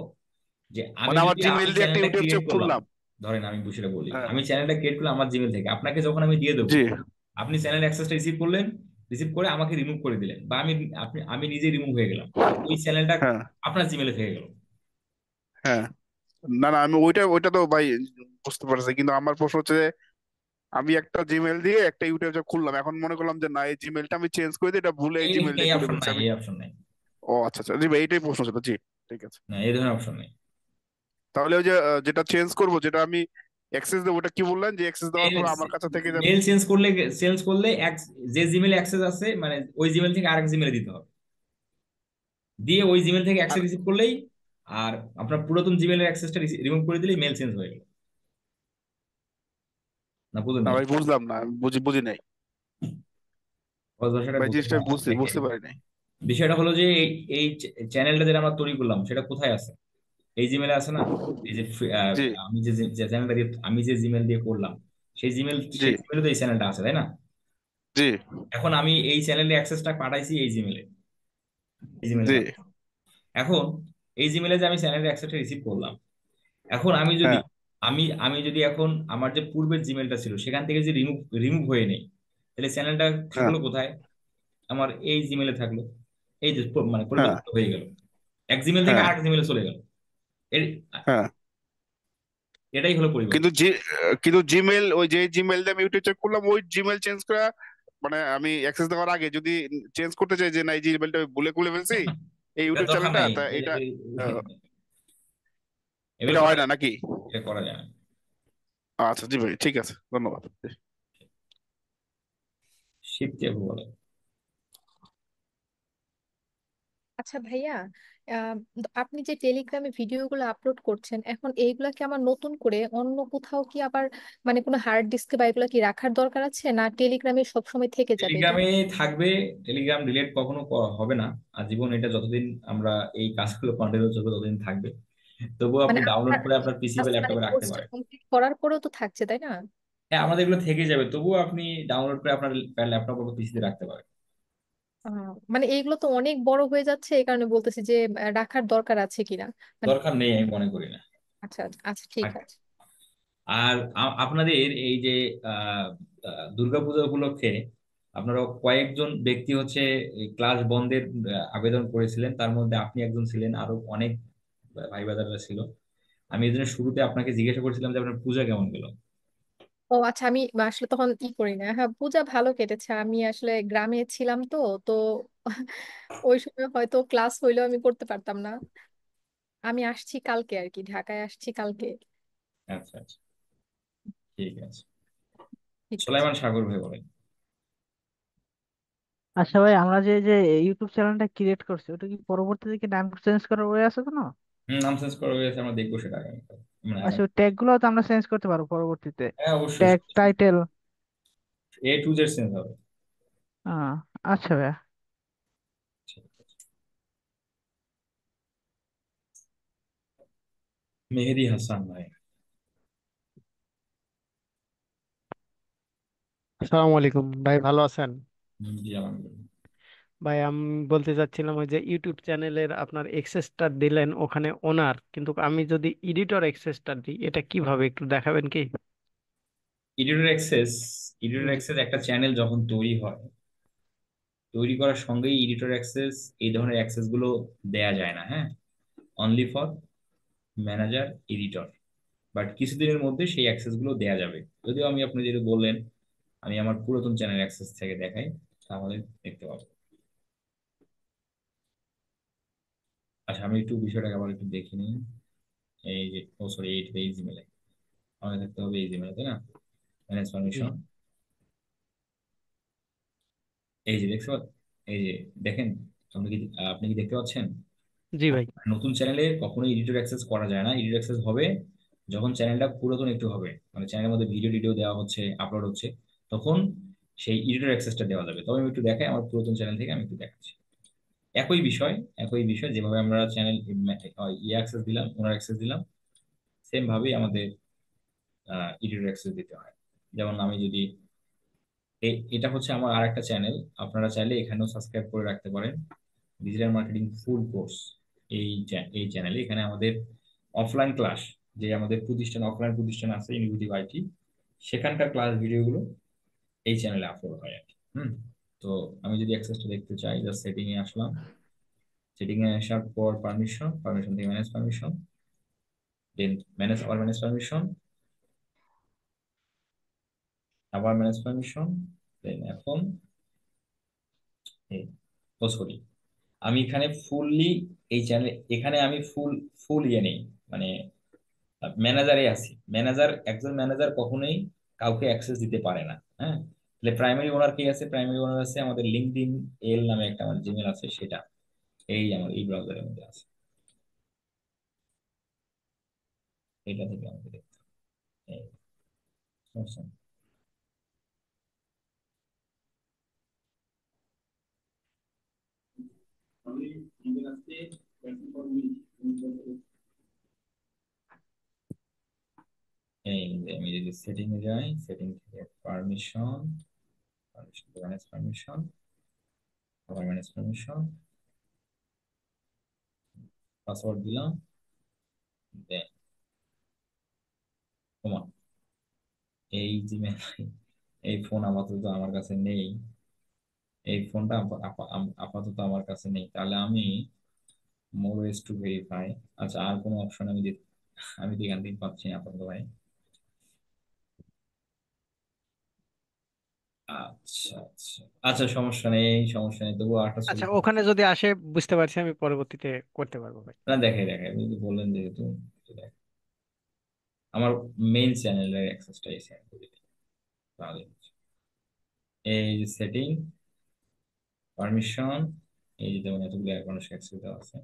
যে আমি মানে আমার যদি জিমেইল আমি দিয়ে একটা চ্যানেলটা ইউটিউব ক্রিয়েট করলাম, খুললাম। ধরেন আমি বিষয়টা বলি, হ্যাঁ। আমি চ্যানেলটা ক্রিয়েট করলাম আমার জিমেল থেকে, আপনাকে যখন আমি দিয়ে দেবো, জি। আপনি চ্যানেল অ্যাক্সেসটা রিসিভ করলেন, রিসিভ করে আমাকে রিমুভ করে দিলেন, বা আমি নিজেই রিমুভ হয়ে গেলাম, তাহলে ওই চ্যানেলটা হ্যাঁ। আপনার জিমেলে থেকে গেল। হ্যাঁ। না না, আমি ওইটা ওইটা তো ভাই বুঝতে পারছি, কিন্তু আমার প্রশ্ন হচ্ছে যে আমি একটা জিমেল দিয়ে একটা ইউটিউব খুললাম, এখন মনে করলাম যে না, এই জিমেলটা আমি চেঞ্জ করে দিই, এটা ভুলে এই এই জিমেল এই দিয়ে খুলে অপশন ফেলছি নাই, আমি। এই অপশন নাই। ও আচ্ছা আচ্ছা, জি ভাই, এইটাই প্রশ্ন ছিল, জি। ঠিক আছে। না, এই ধরনের অপশন নেই। তাহলে ওই যে যেটা চেঞ্জ করব, যেটা আমি অ্যাক্সেস দেবো, ওটা কি বললেন যে অ্যাক্সেস দেওয়ার পর আমার কাছে থেকে যাবে? মেল চেঞ্জ করলে যে জিমেলে অ্যাক্সেস আছে, মানে ওই জিমেল থেকে আরেক জিমেলে দিতে হবে, দিয়ে ওই জিমেল থেকে আর অ্যাক্সেস রিসিভ করলেই, আর আপনার পুরাতন জিমেলের অ্যাক্সেসটা রিমুভ করে দিলেই মেল চেঞ্জ হয়ে গেল। না, বুঝলেন না না? ভাই, বুঝলাম না, আমি বুঝি বুঝি নাই। সহজ ভাষাটা ভাই, বুঝেন জিনিসটা না, আমি বুঝতে দেখেন। বুঝতে পারি নাই। বিষয়টা হলো যে এই চ্যানেলটা যেটা আমরা তৈরি করলাম সেটা কোথায় আছে, এই জিমেলে আছে না? এই যে জি। আমি যে চ্যানেলটা দিয়ে, আমি যে জিমেল দিয়ে করলাম, জি। সেই জিমেলে তো এই চ্যানেলটা আছে, তাই না? জি। এখন আমি এই চ্যানেলের অ্যাক্সেসটা পাঠাইছি এই জিমেলে জি। পাঠাইছি। এখন এই জিমেলে যে আমি চ্যানেলের অ্যাক্সেসটা রিসিভ করলাম, এখন হ্যাঁ। আমি যদি এখন আমার যে পূর্বের জিমেলটা ছিল সেখান থেকে যে রিমুভ রিমুভ হয়ে নেই, তাহলে চ্যানেলটা হ্যাঁ। থাকলো কোথায়? আমার এই জিমেলে থাকলো। এই যে মানে হ্যাঁ। পরিবর্তিত হয়ে গেল, এক জিমেল থেকে হ্যাঁ। আরেক জিমেলে চলে গেল। এর হ্যাঁ, এটাই হলো কিন্তু পরিবর্তন। কিন্তু জিমেল, ওই যে জিমেল দিয়ে আমি ইউটিউব চেক করলাম, ওই জিমেল চেঞ্জ করা মানে আমি অ্যাক্সেস দেওয়ার আগে যদি চেঞ্জ করতে চাই যে না এই জিমেলটা ভুলে খুলে ফেলছি এই এটা ইউটিউব দরকার চ্যানেলটা, নাই, তা এটা আহ, এগুলো এটা করা হয় না যায় না। নাকি? এটা করা যায় না। আচ্ছা জি ভাই, ঠিক আছে, ধন্যবাদ। শিখতে হবে বলে। আচ্ছা ভাইয়া, আহ, আপনি যে টেলিগ্রামে ভিডিওগুলো আপলোড করছেন এখন এইগুলা কি আমার নতুন করে অন্য কোথাও কি আবার মানে কোনো হার্ড ডিস্কে বা এগুলা কি রাখার দরকার আছে, না টেলিগ্রামে সবসময় থেকে যাবে এটা? টেলিগ্রামে থাকবে। টেলিগ্রাম ডিলিট কখনো হবে না আজীবন, এটা যতদিন আমরা এই কাজগুলো কন্টিনিউ করবো ততদিন থাকবে। তবুও আপনি মানে ডাউনলোড আপনার করে আপনার পিসি বা মানে ল্যাপটপে রাখতে কোর্সটা পারেন। কমপ্লিট করার পরেও তো থাকছে তাই না? হ্যাঁ, আমাদের এগুলো থেকে যাবে, তবুও আপনি ডাউনলোড করে আপনার ল্যাপটপ বা পিসিতে রাখতে পারেন। মানে এইগুলো তো অনেক বড় হয়ে যাচ্ছে এই কারণে বলতেছি যে রাখার দরকার আছে কিনা মানে। দরকার নেই আমি মনে করি না। আচ্ছা আচ্ছা ঠিক থাক- আছে। আর আপনাদের এই যে আহ দুর্গাপূজা উপলক্ষে আপনারা কয়েকজন ব্যক্তি হচ্ছে এই ক্লাস বন্ধের আবেদন করেছিলেন, তার মধ্যে আপনি একজন ছিলেন, আরো অনেক ভাই বাদাররা ছিল। আমি এই জন্য শুরুতে আপনাকে জিজ্ঞাসা করছিলাম যে আপনার পূজা কেমন গেল। ও আচ্ছা, আমি আসলে তখন করি না। হ্যাঁ, পূজা ভালো কেটেছে, আমি আসলে গ্রামে ছিলাম তো তো ওই সময় হয়তো ক্লাস হইলেও আমি করতে পারতাম না। আমি আসছি কালকে আর কি, ঢাকায় আসছি কালকে। আচ্ছা আচ্ছা, ঠিক আছে। ঠিক আছে। সোলাইমান সাগর ভাই বলেন। আচ্ছা ভাই, আমরা যে যে ইউটিউব চ্যানেলটা ক্রিয়েট করছি ওটা কি পরবর্তীতে কি নাম চেঞ্জ করার ওয়ে আছে কোনো? নাম চেঞ্জ করা হয়েছে, আমরা দেখবো সেটা আগামীকাল, মানে আচ্ছা, আগামী। ওই ট্যাগ গুলো তো আমরা চেঞ্জ করতে পারবো পরবর্তীতে, হ্যাঁ অবশ্যই, tag title. A to Z change হবে। আহ আচ্ছা ভাই। মেহেদি হাসান ভাই। আসসালামু আলাইকুম ভাই, ভালো আছেন? জি আলহামদুলিল্লাহ। ভাই আমি বলতে চাচ্ছিলাম ওই যে ইউটিউব চ্যানেলের আপনার এক্সেসটা দিলেন ওখানে ওনার, কিন্তু আমি যদি এডিটর এক্সেসটা দিই এটা কিভাবে একটু দেখাবেন কি? এডিটর অ্যাক্সেস, এডিটর জি। অ্যাক্সেস একটা চ্যানেল যখন তৈরি হয়, তৈরি করার সঙ্গেই এডিটর অ্যাক্সেস এই ধরনের অ্যাক্সেস গুলো দেয়া যায় না, হ্যাঁ। Only for manager, editor. But কিছুদিনের মধ্যে সেই অ্যাক্সেস গুলো দেয়া যাবে। যদিও আমি, আপনি যেটা বললেন, আমি আমার পুরাতন চ্যানেল অ্যাক্সেস থেকে দেখাই, তাহলে দেখতে পাবো। আচ্ছা, আমি একটু বিষয়টাকে আবার একটু দেখে নিই। এই যে, ও সরি, এই জিমেলে আমাকে থাকতে হবে, এই জিমেলে, তাই না? ম্যানেজ জি। পারমিশন, এই যে দেখছো, এই যে দেখেন, আপনি কি দেখতে পাচ্ছেন? জি ভাই। নতুন চ্যানেলে কখনোই এডিটর অ্যাক্সেস করা যায় না। এডিটর অ্যাক্সেস হবে যখন চ্যানেলটা পুরাতন একটু হবে, মানে চ্যানেলের মধ্যে ভিডিও টিডিও দেওয়া হচ্ছে, আপলোড হচ্ছে, তখন সেই এডিটর অ্যাক্সেসটা দেওয়া যাবে। তবে আমি একটু দেখাই, আমার পুরাতন চ্যানেল থেকে আমি একটু দেখাচ্ছি। একই বিষয়, একই বিষয়, যেভাবে আমরা চ্যানেল ইয়ে অ্যাক্সেস দিলাম, ওনার অ্যাক্সেস দিলাম, সেম ভাবেই আমাদের এডিটর অ্যাক্সেস দিতে হয়। যেমন আমি যদি এটা হচ্ছে আমার আরেকটা চ্যানেল, আপনারা চাইলে এখানেও সাবস্ক্রাইব করে রাখতে পারেন, ডিজিটাল মার্কেটিং ফুল কোর্স। এই চ্যানেলে এখানে আমাদের অফলাইন ক্লাস, যে আমাদের প্রতিষ্ঠান, অফলাইন প্রতিষ্ঠান আছে ইউনিভার্সিটি আইটি, সেখানকার ক্লাস ভিডিওগুলো এই চ্যানেলে আপলোড হয় আর কি। তো আমি যদি অ্যাক্সেসটা দেখতে চাই, জাস্ট সেটিং এ আসলাম। সেটিং এ আসার পর পারমিশন, পারমিশন থেকে ম্যানেজ পারমিশন, দেন ম্যানেজ, আবার ম্যানেজ পারমিশন, আবার ম্যানেজ পারমিশন, দেন এখন ও সরি, আমি এখানে ফুললি এই চ্যানেল, এখানে আমি ফুল ইয়ে নেই, মানে ম্যানেজারে আছি। ম্যানেজার, একজন ম্যানেজার কখনোই কাউকে অ্যাক্সেস দিতে পারে না, হ্যাঁ। তাহলে প্রাইমারি ওনার কি আছে? প্রাইমারি ওনার আছে আমাদের লিঙ্কডইন এল নামে একটা আমার জিমেল আছে, সেটা এই আমার এই ব্রাউজারের মধ্যে আছে। এটা থেকে আমাকে দেখতে হবে। এই, সমস্যা নেই। আমি আমাদের আজকে এই যে আমি যদি সেটিং এ যাই, সেটিং থেকে পারমিশন, পারমিশন ম্যানেজ পারমিশন, আবার ম্যানেজ পারমিশন, পাসওয়ার্ড দিলাম, দেন কমা, এই জিমেল, এই ফোন আপাতত আমার কাছে নেই। এই ফোনটা আপাতত আমার কাছে নেই। তাহলে আমি মোর ওয়েজ টু ভেরিফাই। আচ্ছা, আর কোনো অপশন আমি তো এখান থেকে পাচ্ছি না আপাতত ভাই। আচ্ছা আচ্ছা আচ্ছা, সমস্যা নেই, সমস্যা নেই, তবুও আরেকটা আচ্ছা, সলিউশন। ওখানে যদি আসে বুঝতে পারছি, আমি পরবর্তীতে করতে পারবো ভাই। না, দেখাই দেখাই, আপনি যদি বললেন যেহেতু, দেখ, আমার মেইন চ্যানেলের অ্যাক্সেসটা এই সেন্ড করে দিই, তাহলে হচ্ছে। এই যে সেটিং, পারমিশন, এই যে যেমন এতগুলো অ্যাকাউন্ট অ্যাক্সেস দেওয়া আছে,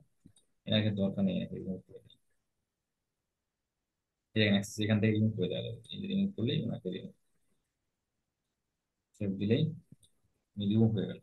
এনাকে দরকার নেই, এনাকে রিমুভ করে দিই। এখানে অ্যাক্সেস এখান থেকে রিমুভ করে দেওয়া যাবে, এই যে রিমুভ করলেই ওনাকে রিমুভ, সেভ দিলেই রিমুভ হয়ে গেল।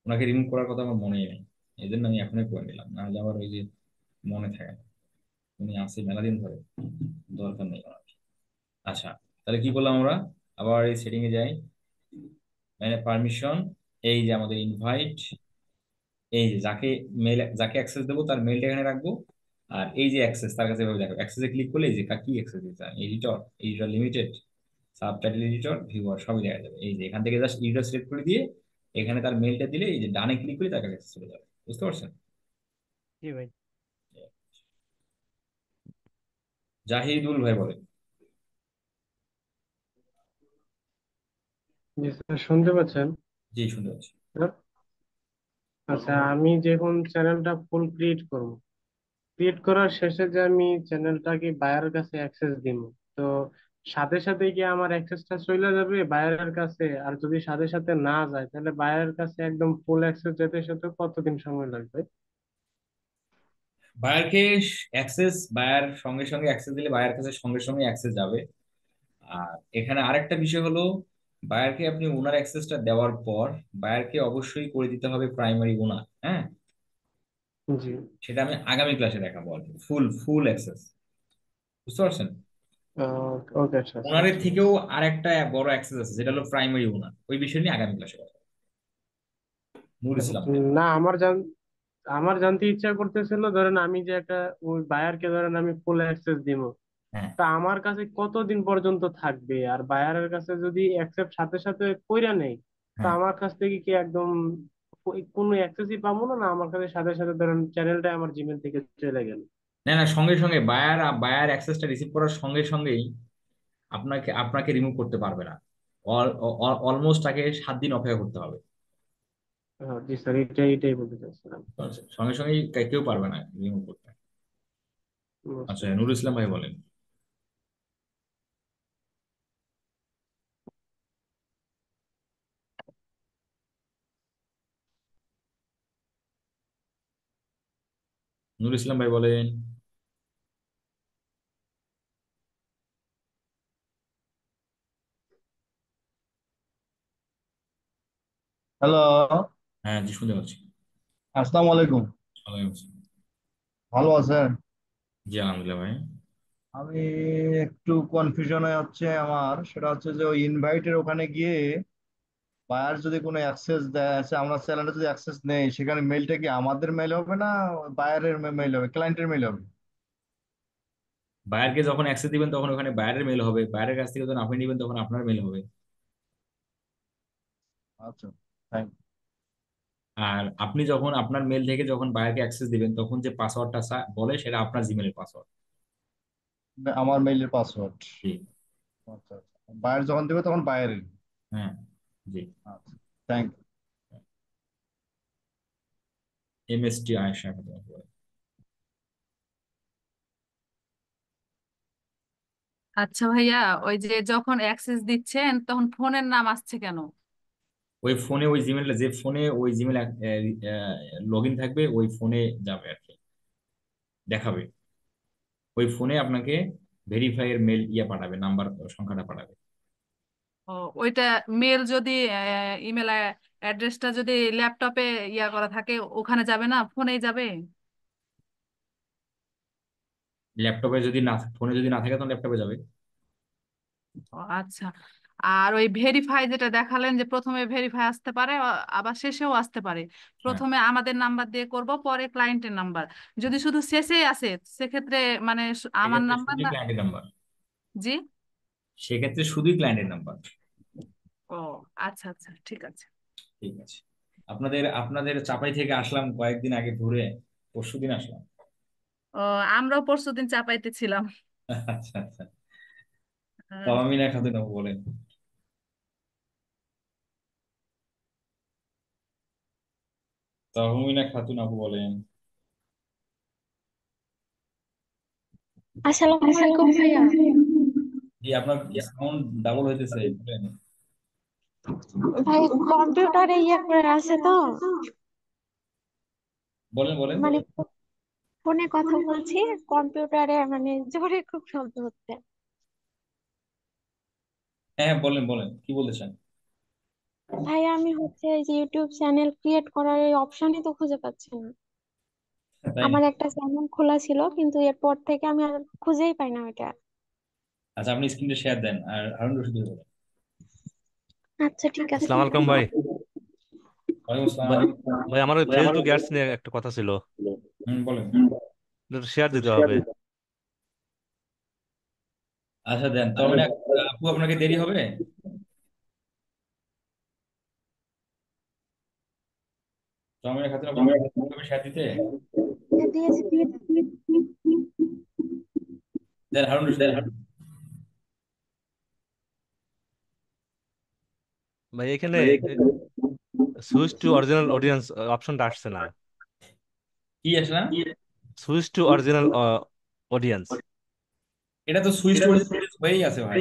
ওনাকে রিমুভ করার কথা আমার মনেই নেই, এই জন্য আমি এখনই করে নিলাম, না হলে আবার ওই যে মনে থাকে না। উনি আসে মেলা দিন ধরে, দরকার নেই ওনার। আচ্ছা, তাহলে কি করলাম আমরা? আবার এই সেটিং এ যাই, মানে পারমিশন, এই যে আমাদের ইনভাইট, এই যে যাকে অ্যাক্সেস দেবো তার মেলটা এখানে রাখবো। আর এই যে অ্যাক্সেস, তার কাছে এভাবে দেখো, অ্যাক্সেসে ক্লিক করলে এই যে কি অ্যাক্সেস দিতে চান, editor, editor limited, subtitle editor, viewer, সবই দেখা যাবে। এই যে এখান থেকে জাস্ট এডিটর সিলেক্ট করে দিয়ে এখানে তার মেলটা দিলে এই যে ডানে ক্লিক করে তার কাছে অ্যাক্সেস চলে যাবে। বুঝতে পারছেন? জি ভাই। জাহিদুল ভাই বলেন। জি স্যার, শুনতে পাচ্ছেন? জি, শুনতে পাচ্ছি। স্যার, আচ্ছা, আমি যখন চ্যানেলটা ফুল ক্রিয়েট করব, ক্রিয়েট করার শেষে যে আমি চ্যানেলটাকে বায়ারের কাছে অ্যাক্সেস দিব, তো সাথে সাথে কি আমার অ্যাক্সেসটা চলে যাবে বায়ারের কাছে? আর যদি সাথে সাথে না যায়, তাহলে বায়ারের কাছে একদম ফুল অ্যাক্সেস যেতে সাথে কতদিন সময় লাগবে? বায়ারকে অ্যাক্সেস, বায়ার সঙ্গে সঙ্গে অ্যাক্সেস দিলে বায়ার কাছে সঙ্গে সঙ্গে অ্যাক্সেস যাবে। আর এখানে আরেকটা বিষয় হলো, বায়ারকে আপনি ওনার অ্যাক্সেসটা দেওয়ার পর বায়ারকে অবশ্যই করে দিতে হবে প্রাইমারি ওনার, হ্যাঁ। জি। সেটা আমি আগামী ক্লাসে দেখাবো আর কি, ফুল ফুল অ্যাক্সেস। বুঝতে পারছেন? ওকে স্যার, ওনারের আচ্ছা। থেকেও আরেকটা বড় অ্যাক্সেস আছে, যেটা হলো প্রাইমারি ওনার, ওই বিষয় নিয়ে আগামী ক্লাসে কথা বলবো। নূর ইসলাম ভাই। না, আমার জানতে ইচ্ছা করতেছিল, ধরেন আমি যে একটা ওই বায়ারকে ধরেন আমি ফুল অ্যাক্সেস দিব, হ্যাঁ তা আমার কাছে কতদিন পর্যন্ত থাকবে? আর বায়ারের কাছে যদি অ্যাকসেপ্ট সাথে সাথে কইরা নেই, তা হ্যাঁ, আমার কাছ থেকে কি একদম কোনো অ্যাক্সেসই পাবো না? না আমার কাছে সাথে সাথে ধরেন চ্যানেলটা আমার জিমেল থেকে চলে গেল? না না, সঙ্গে সঙ্গে বায়ার বায়ার অ্যাক্সেসটা রিসিভ করার সঙ্গে সঙ্গেই আপনাকে আপনাকে রিমুভ করতে পারবে না। অলমোস্ট তাকে 7 দিন অপেক্ষা করতে হবে। জি স্যার, এটাই বলতে চাচ্ছিলাম। সঙ্গে সঙ্গেই কেউ পারবে না রিমুভ করতে। বুঝতে আচ্ছা, নুর পারছি। ইসলাম ভাই বলেন। নুর ইসলাম ভাই বলেন। হ্যালো। হ্যাঁ, জি, শুনতে পাচ্ছি। আসসালামু আলাইকুম। ওয়ালাইকুম আসসালাম। ভালো আছেন? জি, আলহামদুলিল্লাহ ভাই। আমি একটু কনফিউশনে হচ্ছে আমার, সেটা হচ্ছে যে ওই ইনভাইটের ওখানে গিয়ে বায়ার যদি কোনো অ্যাক্সেস দেয়, আছে আমরা চ্যানেলে যদি অ্যাক্সেস নেই, সেখানে মেইলটা কি আমাদের মেইল হবে না বায়ারের মেইল হবে, ক্লায়েন্টের মেইল হবে? বায়ারকে যখন অ্যাক্সেস দিবেন তখন ওখানে বায়ারের মেল হবে, বায়ারের কাছ থেকে যখন আপনি নেবেন তখন আপনার মেল হবে। আচ্ছা, থ্যাংক আর আপনি যখন আপনার মেল থেকে যখন বায়ারকে অ্যাক্সেস দিবেন তখন যে পাসওয়ার্ডটা বলে সেটা আপনার জিমেলের পাসওয়ার্ড। ইউ। আমার মেইলের পাসওয়ার্ড? জি। আচ্ছা আচ্ছা, বায়ার যখন দেবে তখন বায়ারের। হ্যাঁ। জি। আচ্ছা, থ্যাংক MST আয়েশা খাতুন বলে। আচ্ছা ভাইয়া, ওই যে যখন অ্যাক্সেস দিচ্ছেন তখন ফোনের নাম আসছে কেন? ওই ফোনে ওই জিমেলটা, যে ফোনে ওই জিমেল লগ ইন থাকবে ওই ফোনে যাবে আর কি, দেখাবে। ওই ফোনে আপনাকে ভেরিফাই এর মেল পাঠাবে, নাম্বার সংখ্যাটা পাঠাবে। ও, ওইটা মেল যদি ইমেল অ্যাড্রেসটা যদি ল্যাপটপে করা থাকে, ওখানে যাবে না, ফোনেই যাবে? ল্যাপটপে যদি না, ফোনে যদি না থাকে তখন ল্যাপটপে যাবে। ও আচ্ছা। আর ওই ভেরিফাই যেটা দেখালেন যে প্রথমে ভেরিফাই আসতে পারে আবার শেষেও আসতে পারে, হ্যাঁ, প্রথমে আমাদের নাম্বার দিয়ে করব পরে ক্লায়েন্টের নাম্বার, যদি শুধু শেষেই আসে সেক্ষেত্রে মানে আমার সেক্ষেত্রে নাম্বার শুধুই না? ক্লায়েন্টের নাম্বার। জি। সেক্ষেত্রে শুধুই ক্লায়েন্টের নাম্বার। ও আচ্ছা আচ্ছা, ঠিক আছে। ঠিক আছে। আপনাদের আপনাদের চাপাই থেকে আসলাম কয়েকদিন আগে ঘুরে, পরশুদিন আসলাম। ও, আমরাও পরশুদিন চাপাইতে ছিলাম। আচ্ছা আচ্ছা। আহ, তহমিনা খাতুন আপু বলেন। তহমিনা খাতুন আপু বলেন। আসসালামু আলাইকুম ভাইয়া। জি, আপনার সাউন্ড ডাবল হইতেছে, বলেন। ভাই কম্পিউটারে ইয়ে করে আছে তো, বলেন বলেন। মানে ফোনে কথা বলছি, কম্পিউটারে মানে জোরে খুব শব্দ হচ্ছে। হ্যাঁ হ্যাঁ, বলেন বলেন, কি বলতেছেন? ভাই আমি হচ্ছে এই যে ইউটিউব চ্যানেল ক্রিয়েট করার এই অপশনই তো খুঁজে পাচ্ছি না। তাই না? আমার একটা চ্যানেল খোলা ছিল কিন্তু এরপর থেকে আমি আর খুঁজেই পাই না ওটা। আচ্ছা, আপনি স্ক্রিনটা শেয়ার দেন আর হারুন রশিদ ভাই বলেন। আচ্ছা ঠিক আছে। আসসালামু আলাইকুম ভাই। ওয়ালাইকুম আসসালাম। ভাই ভাই, আমার ওই ফেসবুক অ্যাডস নিয়ে একটা কথা ছিল, বলেন। শেয়ার দিতে হবে। আচ্ছা দেন, তবে না আপু, আপনাকে দেরি হবে? তবে খাতুন আপু, শেয়ার দিতে দিয়েছি দিয়েছি। দেন, হারুন রশিদ দেন। ভাই এখানে সুইচ টু অরিজিনাল অডিয়েন্স অপশনটা আসছে না। কি আসলে না? সুইচ টু অরিজিনাল অডিয়েন্স, এটা তো সুইচ হয়েই আছে ভাই।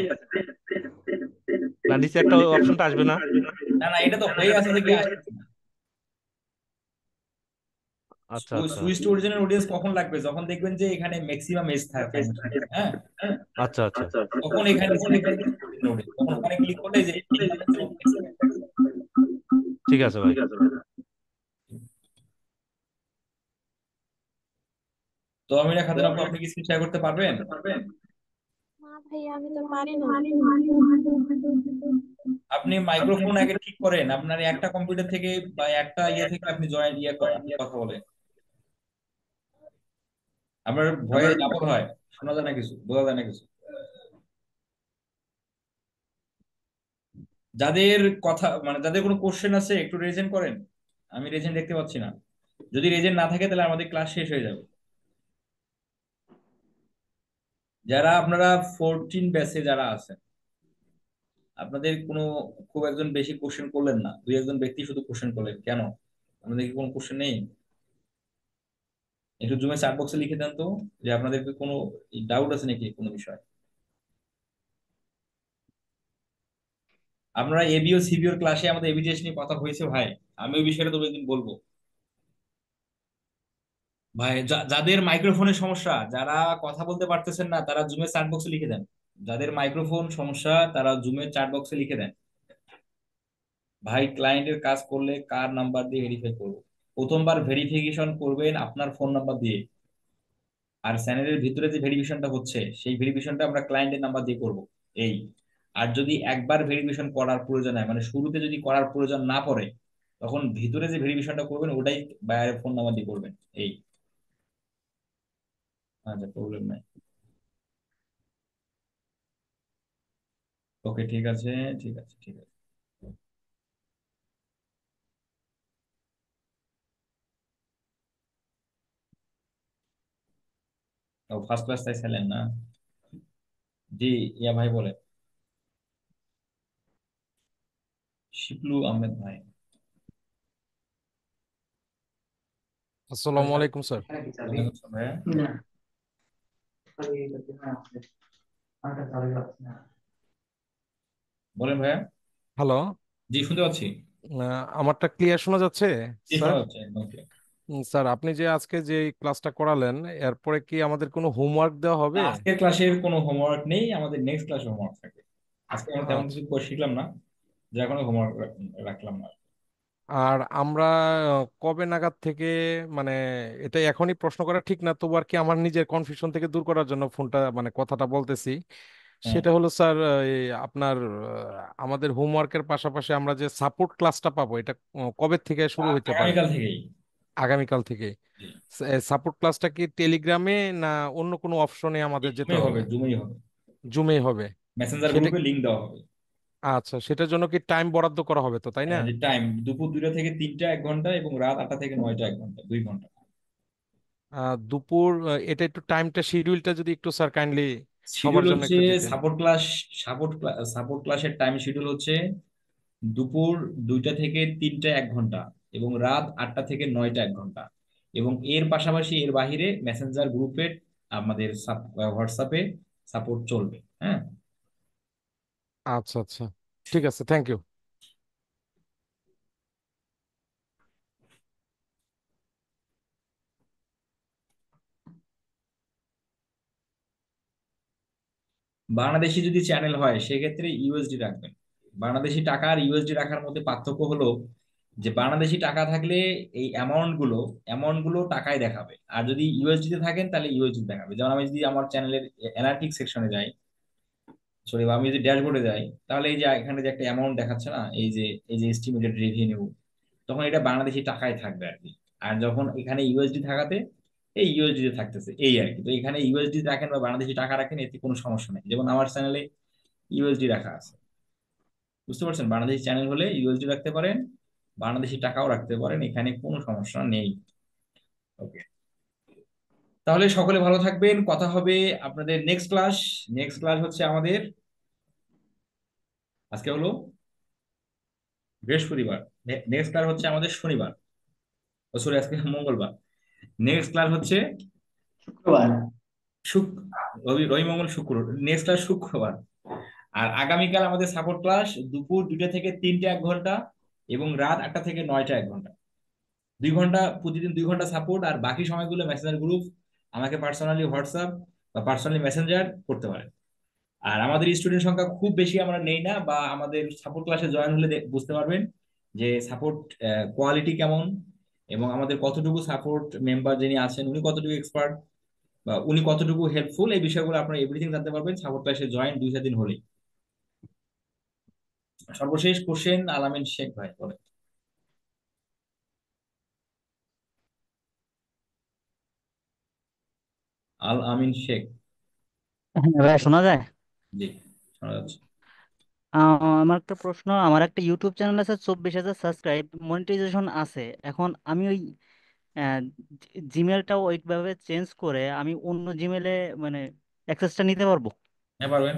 না নিচে একটা অপশনটা আসবে না? না না, এটা তো হয়ে আছে দেখে আসতেছে না। আচ্ছা আচ্ছা সুইচ টু অরিজিনাল অডিয়েন্স কখন লাগবে? যখন দেখবেন যে এখানে ম্যাক্সিমাম এজ থাকে, হ্যাঁ, আচ্ছা আচ্ছা। তখন এখানে সিলেক্ট করবেন, তখন ওখানে ক্লিক করলে যে ঠিক আছে ভাই। তো আমি না খাতুন আপু, আপনি কি স্ক্রিন শেয়ার করতে পারবেন? না ভাই আমি তো পারি না। আপনি মাইক্রোফোন আগে ঠিক করেন আপনার একটা কম্পিউটার থেকে বা একটা ইয়ে থেকে, আপনি জয়েন কথা বলেন। আপনার ভয়েস ডাবল হয়, শোনা যায় না কিছু, বোঝা যায় না কিছু। যাদের কথা মানে যাদের কোনো কোশ্চেন আছে একটু রেজেন্ট করেন। আমি রেজেন্ট দেখতে পাচ্ছি না। যদি রেজেন্ট না থাকে তাহলে আমাদের ক্লাস শেষ হয়ে যাবে। যারা আপনারা 14 ব্যাচে যারা আছেন, আপনাদের কোনো খুব একজন বেশি কোশ্চেন করলেন না, দুই একজন ব্যক্তি শুধু কোশ্চেন করলেন, কেন? আপনাদের কি কোনো কোশ্চেন নেই? একটু জুমে চ্যাট বক্সে লিখে দেন তো, যে আপনাদের কি কোনো ডাউট আছে নাকি কোনো বিষয়। আপনারা এবিও সিবিওর ক্লাসে আমাদের এবিজিএস নিয়ে কথা হয়েছে ভাই। আমি ওই বিষয়টা তো একদিন বলবো ভাই। যাদের মাইক্রোফোনের সমস্যা, যারা কথা বলতে পারতেছেন না, তারা জুমে চ্যাট বক্সে লিখে দেন। যাদের মাইক্রোফোন সমস্যা তারা জুমে চ্যাট বক্সে লিখে দেন। ভাই, ক্লায়েন্টের কাজ করলে কার নাম্বার দিয়ে ভেরিফাই করবো? প্রথমবার ভেরিফিকেশন করবেন আপনার ফোন নাম্বার দিয়ে। আর চ্যানেলের ভিতরে যে ভেরিফিকেশনটা হচ্ছে সেই ভেরিফিকেশনটা আমরা ক্লায়েন্টের নাম্বার দিয়ে করব। এই, আর যদি একবার ভেরিফিকেশন করার প্রয়োজন হয়, মানে শুরুতে যদি করার প্রয়োজন না পড়ে, তখন ভিতরে যে ভেরিফিকেশনটা করবেন ওটাই বাইরের ফোন নাম্বার দিয়ে করবেন। এই, আচ্ছা, প্রবলেম নাই। ওকে, ঠিক আছে, ঠিক আছে, ঠিক আছে। ও ফার্স্ট ক্লাস তাই ছিলেন না? জি, ইয়া ভাই বলে। শিবলু আহমেদ ভাই। আসসালামু আলাইকুম স্যার। ওয়ালাইকুম আসসালাম ভাইয়া। বলেন ভাইয়া। হ্যালো। জি, শুনতে পাচ্ছি। আমারটা ক্লিয়ার শোনা যাচ্ছে জি, শোনা স্যার? যাচ্ছে একদম clear। স্যার আপনি যে আজকে যে ক্লাসটা করালেন এরপরে কি আমাদের কোনো হোমওয়ার্ক দেওয়া না, হবে? আজকের ক্লাসের কোনো হোমওয়ার্ক নেই, আমাদের নেক্সট ক্লাসে হোমওয়ার্ক থাকবে। আজকে আমরা তেমন আচ্ছা। কিছু শিখলাম না, যার কোনো হোমওয়ার্ক রাখলাম না। আর আমরা কবে নাগাদ থেকে, মানে এটা এখনই প্রশ্ন করা ঠিক না, তবু আর কি আমার নিজের কনফিউশন থেকে দূর করার জন্য ফোনটা মানে কথাটা বলতেছি। হ্যাঁ, সেটা হলো স্যার আপনার আমাদের হোমওয়ার্কের পাশাপাশি আমরা যে সাপোর্ট ক্লাসটা পাবো এটা কবে থেকে শুরু হতে পারে? আগামীকাল থেকেই। আগামীকাল থেকে। জি, সাপোর্ট ক্লাসটা কি টেলিগ্রামে না অন্য কোনো অপশনে আমাদের যেতে জুমেই হবে, হবে? জুমেই হবে, জুমেই হবে। মেসেঞ্জার সেটা গ্রুপে লিংক দেওয়া হবে। আচ্ছা, সেটার জন্য কি টাইম বরাদ্দ করা হবে তো, তাই না? যে টাইম দুপুর 2টা থেকে 3টা 1 ঘন্টা, এবং রাত 8টা থেকে 9টা 1 ঘন্টা, 2 ঘন্টা। দুপুর এটা একটু টাইমটা শিডিউলটা যদি একটু স্যার কাইন্ডলি সবার শিডিউল জন্য হচ্ছে একটু দিতেন। সাপোর্ট ক্লাস, সাপোর্ট ক্লাসের টাইম শিডিউল হচ্ছে দুপুর 2টা থেকে 3টা 1 ঘন্টা, এবং রাত 8টা থেকে 9টা 1 ঘন্টা। এবং এর পাশাপাশি এর বাহিরে মেসেঞ্জার গ্রুপে আমাদের হোয়াটসঅ্যাপে সাপোর্ট চলবে। হ্যাঁ, আচ্ছা আচ্ছা, ঠিক আছে, থ্যাংক ইউ। বাংলাদেশি যদি চ্যানেল হয় সেক্ষেত্রে ইউএসডি রাখবেন। বাংলাদেশি টাকা আর ইউএসডি রাখার মধ্যে পার্থক্য হলো যে বাংলাদেশি টাকা থাকলে এই অ্যামাউন্ট গুলো টাকায় দেখাবে, আর যদি ইউএসডি তে থাকেন তাহলে ইউএসডি দেখাবে। যেমন আমি যদি আমার চ্যানেলের অ্যানালিটিক্স সেকশনে যাই, সরি, আমি যদি ড্যাশবোর্ডে যাই, তাহলে এই যে এখানে যে একটা অ্যামাউন্ট দেখাচ্ছে না, এই যে এস্টিমেটেড রেভিনিউ, তখন এটা বাংলাদেশি টাকায় থাকবে আর কি। আর যখন এখানে ইউএসডি থাকাতে এই ইউএসডি তে থাকতেছে এই আর কি। তো এখানে ইউএসডি রাখেন বা বাংলাদেশি টাকা রাখেন, এতে কোনো সমস্যা নেই। যেমন আমার চ্যানেলে ইউএসডি রাখা আছে, বুঝতে পারছেন? বাংলাদেশি চ্যানেল হলে ইউএসডি রাখতে পারেন, বাংলাদেশি টাকাও রাখতে পারেন, এখানে কোনো সমস্যা নেই। ওকে, তাহলে সকলে ভালো থাকবেন, কথা হবে আপনাদের নেক্সট ক্লাস হচ্ছে আমাদের আজকে হলো বৃহস্পতিবার, নেক্সট ক্লাস হচ্ছে আমাদের শনিবার, ও সরি আজকে মঙ্গলবার। নেক্সট ক্লাস হচ্ছে শুক্রবার। শুক্র, রবি রবি মঙ্গল শুক্র, নেক্সট ক্লাস শুক্রবার। আর আগামীকাল আমাদের সাপোর্ট ক্লাস দুপুর 2টা থেকে 3টা 1 ঘন্টা, এবং রাত 8টা থেকে 9টা 1 ঘন্টা। 2 ঘন্টা প্রতিদিন, 2 ঘন্টা সাপোর্ট, আর বাকি সময়গুলো মেসেঞ্জার গ্রুপ, আমাকে পার্সোনালি হোয়াটসঅ্যাপ বা পার্সোনালি মেসেঞ্জার করতে পারেন। আর আমাদের স্টুডেন্ট সংখ্যা খুব বেশি আমরা নেই না, বা আমাদের সাপোর্ট ক্লাসে জয়েন হলে বুঝতে পারবেন যে সাপোর্ট কোয়ালিটি কেমন, এবং আমাদের কতটুকু সাপোর্ট মেম্বার যিনি আছেন উনি কতটুকু এক্সপার্ট, বা উনি কতটুকু হেল্পফুল, এই বিষয়গুলো আপনারা এভরিথিং জানতে পারবেন সাপোর্ট ক্লাসে জয়েন 2-4 দিন হলেই। সর্বশেষ কোশ্চেন আলামিন শেখ ভাই বলেন। আল আমিন শেখ। হ্যাঁ ভাই, শোনা যায়? জি, শোনা যাচ্ছে। আমার একটা প্রশ্ন, আমার একটা ইউটিউব চ্যানেল আছে, 24,000 সাবস্ক্রাইব, মনিটাইজেশন আছে। এখন আমি ওই জিমেলটাও ওইভাবে চেঞ্জ করে আমি অন্য জিমেলে মানে অ্যাক্সেসটা নিতে পারবো? হ্যাঁ, পারবেন।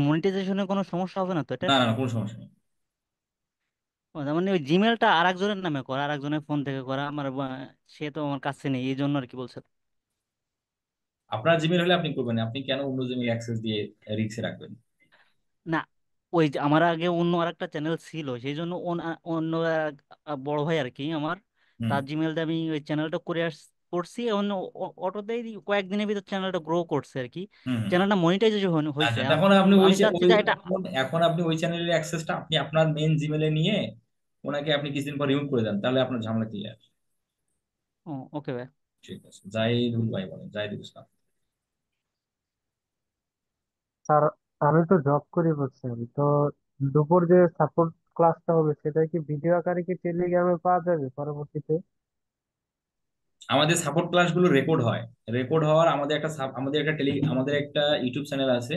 মনিটাইজেশনে কোনো সমস্যা হবে না তো না এটার? না না, কোনো সমস্যা নেই। তার মানে ওই জিমেলটা আর একজনের নামে করা, আর একজনের ফোন থেকে করা, আমার সে তো আমার কাছে নেই, এই জন্য আর কি বলছে। আপনার জিমেল হলে আপনি করবেন, আপনি কেন অন্য জিমেল অ্যাক্সেস দিয়ে রিক্সে রাখবেন? না, ওই যে আমার আগে অন্য আরেকটা চ্যানেল ছিল, সেই জন্য অন্য বড় ভাই আর কি আমার, হুম তার জিমেল দিয়ে আমি ওই চ্যানেলটা করে করছি। অন্য অটোতেই কয়েকদিনের ভিতর চ্যানেলটা গ্রো করছে আর কি, হুম হুম। চ্যানেলটা মনিটাইজেশন হয়েছে। আচ্ছা, তখন আপনি আমি চাচ্ছি যে এটা। এখন আপনি ওই চ্যানেলের অ্যাক্সেসটা আপনি আপনার মেন জিমেলে নিয়ে ওনাকে আপনি কিছুদিন পর রিমুভ করে দেন, তাহলে আপনার ঝামেলা ক্লিয়ার। ও, ওকে ভাই। ঠিক আছে, জাহিদুল ভাই বলেন, জাহিদুল ইসলাম। স্যার, আমি তো জব করি বুঝছেন তো, দুপুর যে সাপোর্ট ক্লাসটা হবে সেটা কি ভিডিও আকারে কি টেলিগ্রামে পাওয়া যাবে পরবর্তীতে? আমাদের সাপোর্ট ক্লাসগুলো রেকর্ড হয়, রেকর্ড হওয়ার আমাদের একটা ইউটিউব চ্যানেল আছে।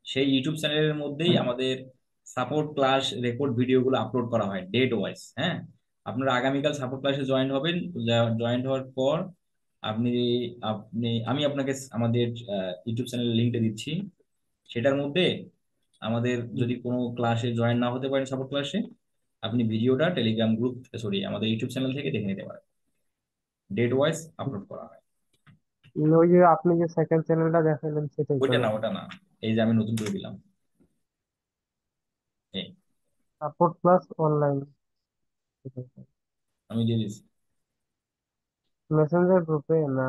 সেই ইউটিউব চ্যানেলের মধ্যেই আমাদের সাপোর্ট ক্লাস রেকর্ড ভিডিওগুলো আপলোড করা হয় ডেট ওয়াইজ। হ্যাঁ, আপনারা আগামীকাল সাপোর্ট ক্লাসে জয়েন হবেন, জয়েন হওয়ার পর আপনি আপনি আমি আপনাকে আমাদের ইউটিউব চ্যানেলের লিঙ্কটা দিচ্ছি। সেটার মধ্যে আমাদের যদি কোনো ক্লাসে জয়েন না হতে পারেন সাপোর্ট ক্লাসে, আপনি ভিডিওটা টেলিগ্রাম গ্রুপ, সরি, আমাদের ইউটিউব চ্যানেল থেকে দেখে নিতে পারেন, ডেট ওয়াইজ আপলোড করা হয়। ওই যে আপনি যে সেকেন্ড চ্যানেলটা দেখালেন সেটাই তো ওইটা না, নাকি? ওটা না, এই যে আমি নতুন করে দিলাম এই, সাপোর্ট প্লাস অনলাইন। আমি দিয়ে দিচ্ছি মেসেঞ্জার গ্রুপে না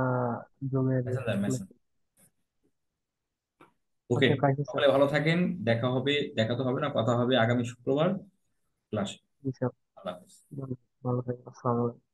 জুমের? Messenger Messenger. ওকে, ওকে, পাইছি স্যার। সকলে ভালো থাকেন, দেখা হবে, দেখা তো হবে না, কথা হবে আগামী শুক্রবার ক্লাসে। জি স্যার, আল্লাহ হাফেজ। ভালো থাকবেন, আসসালামু আলাইকুম।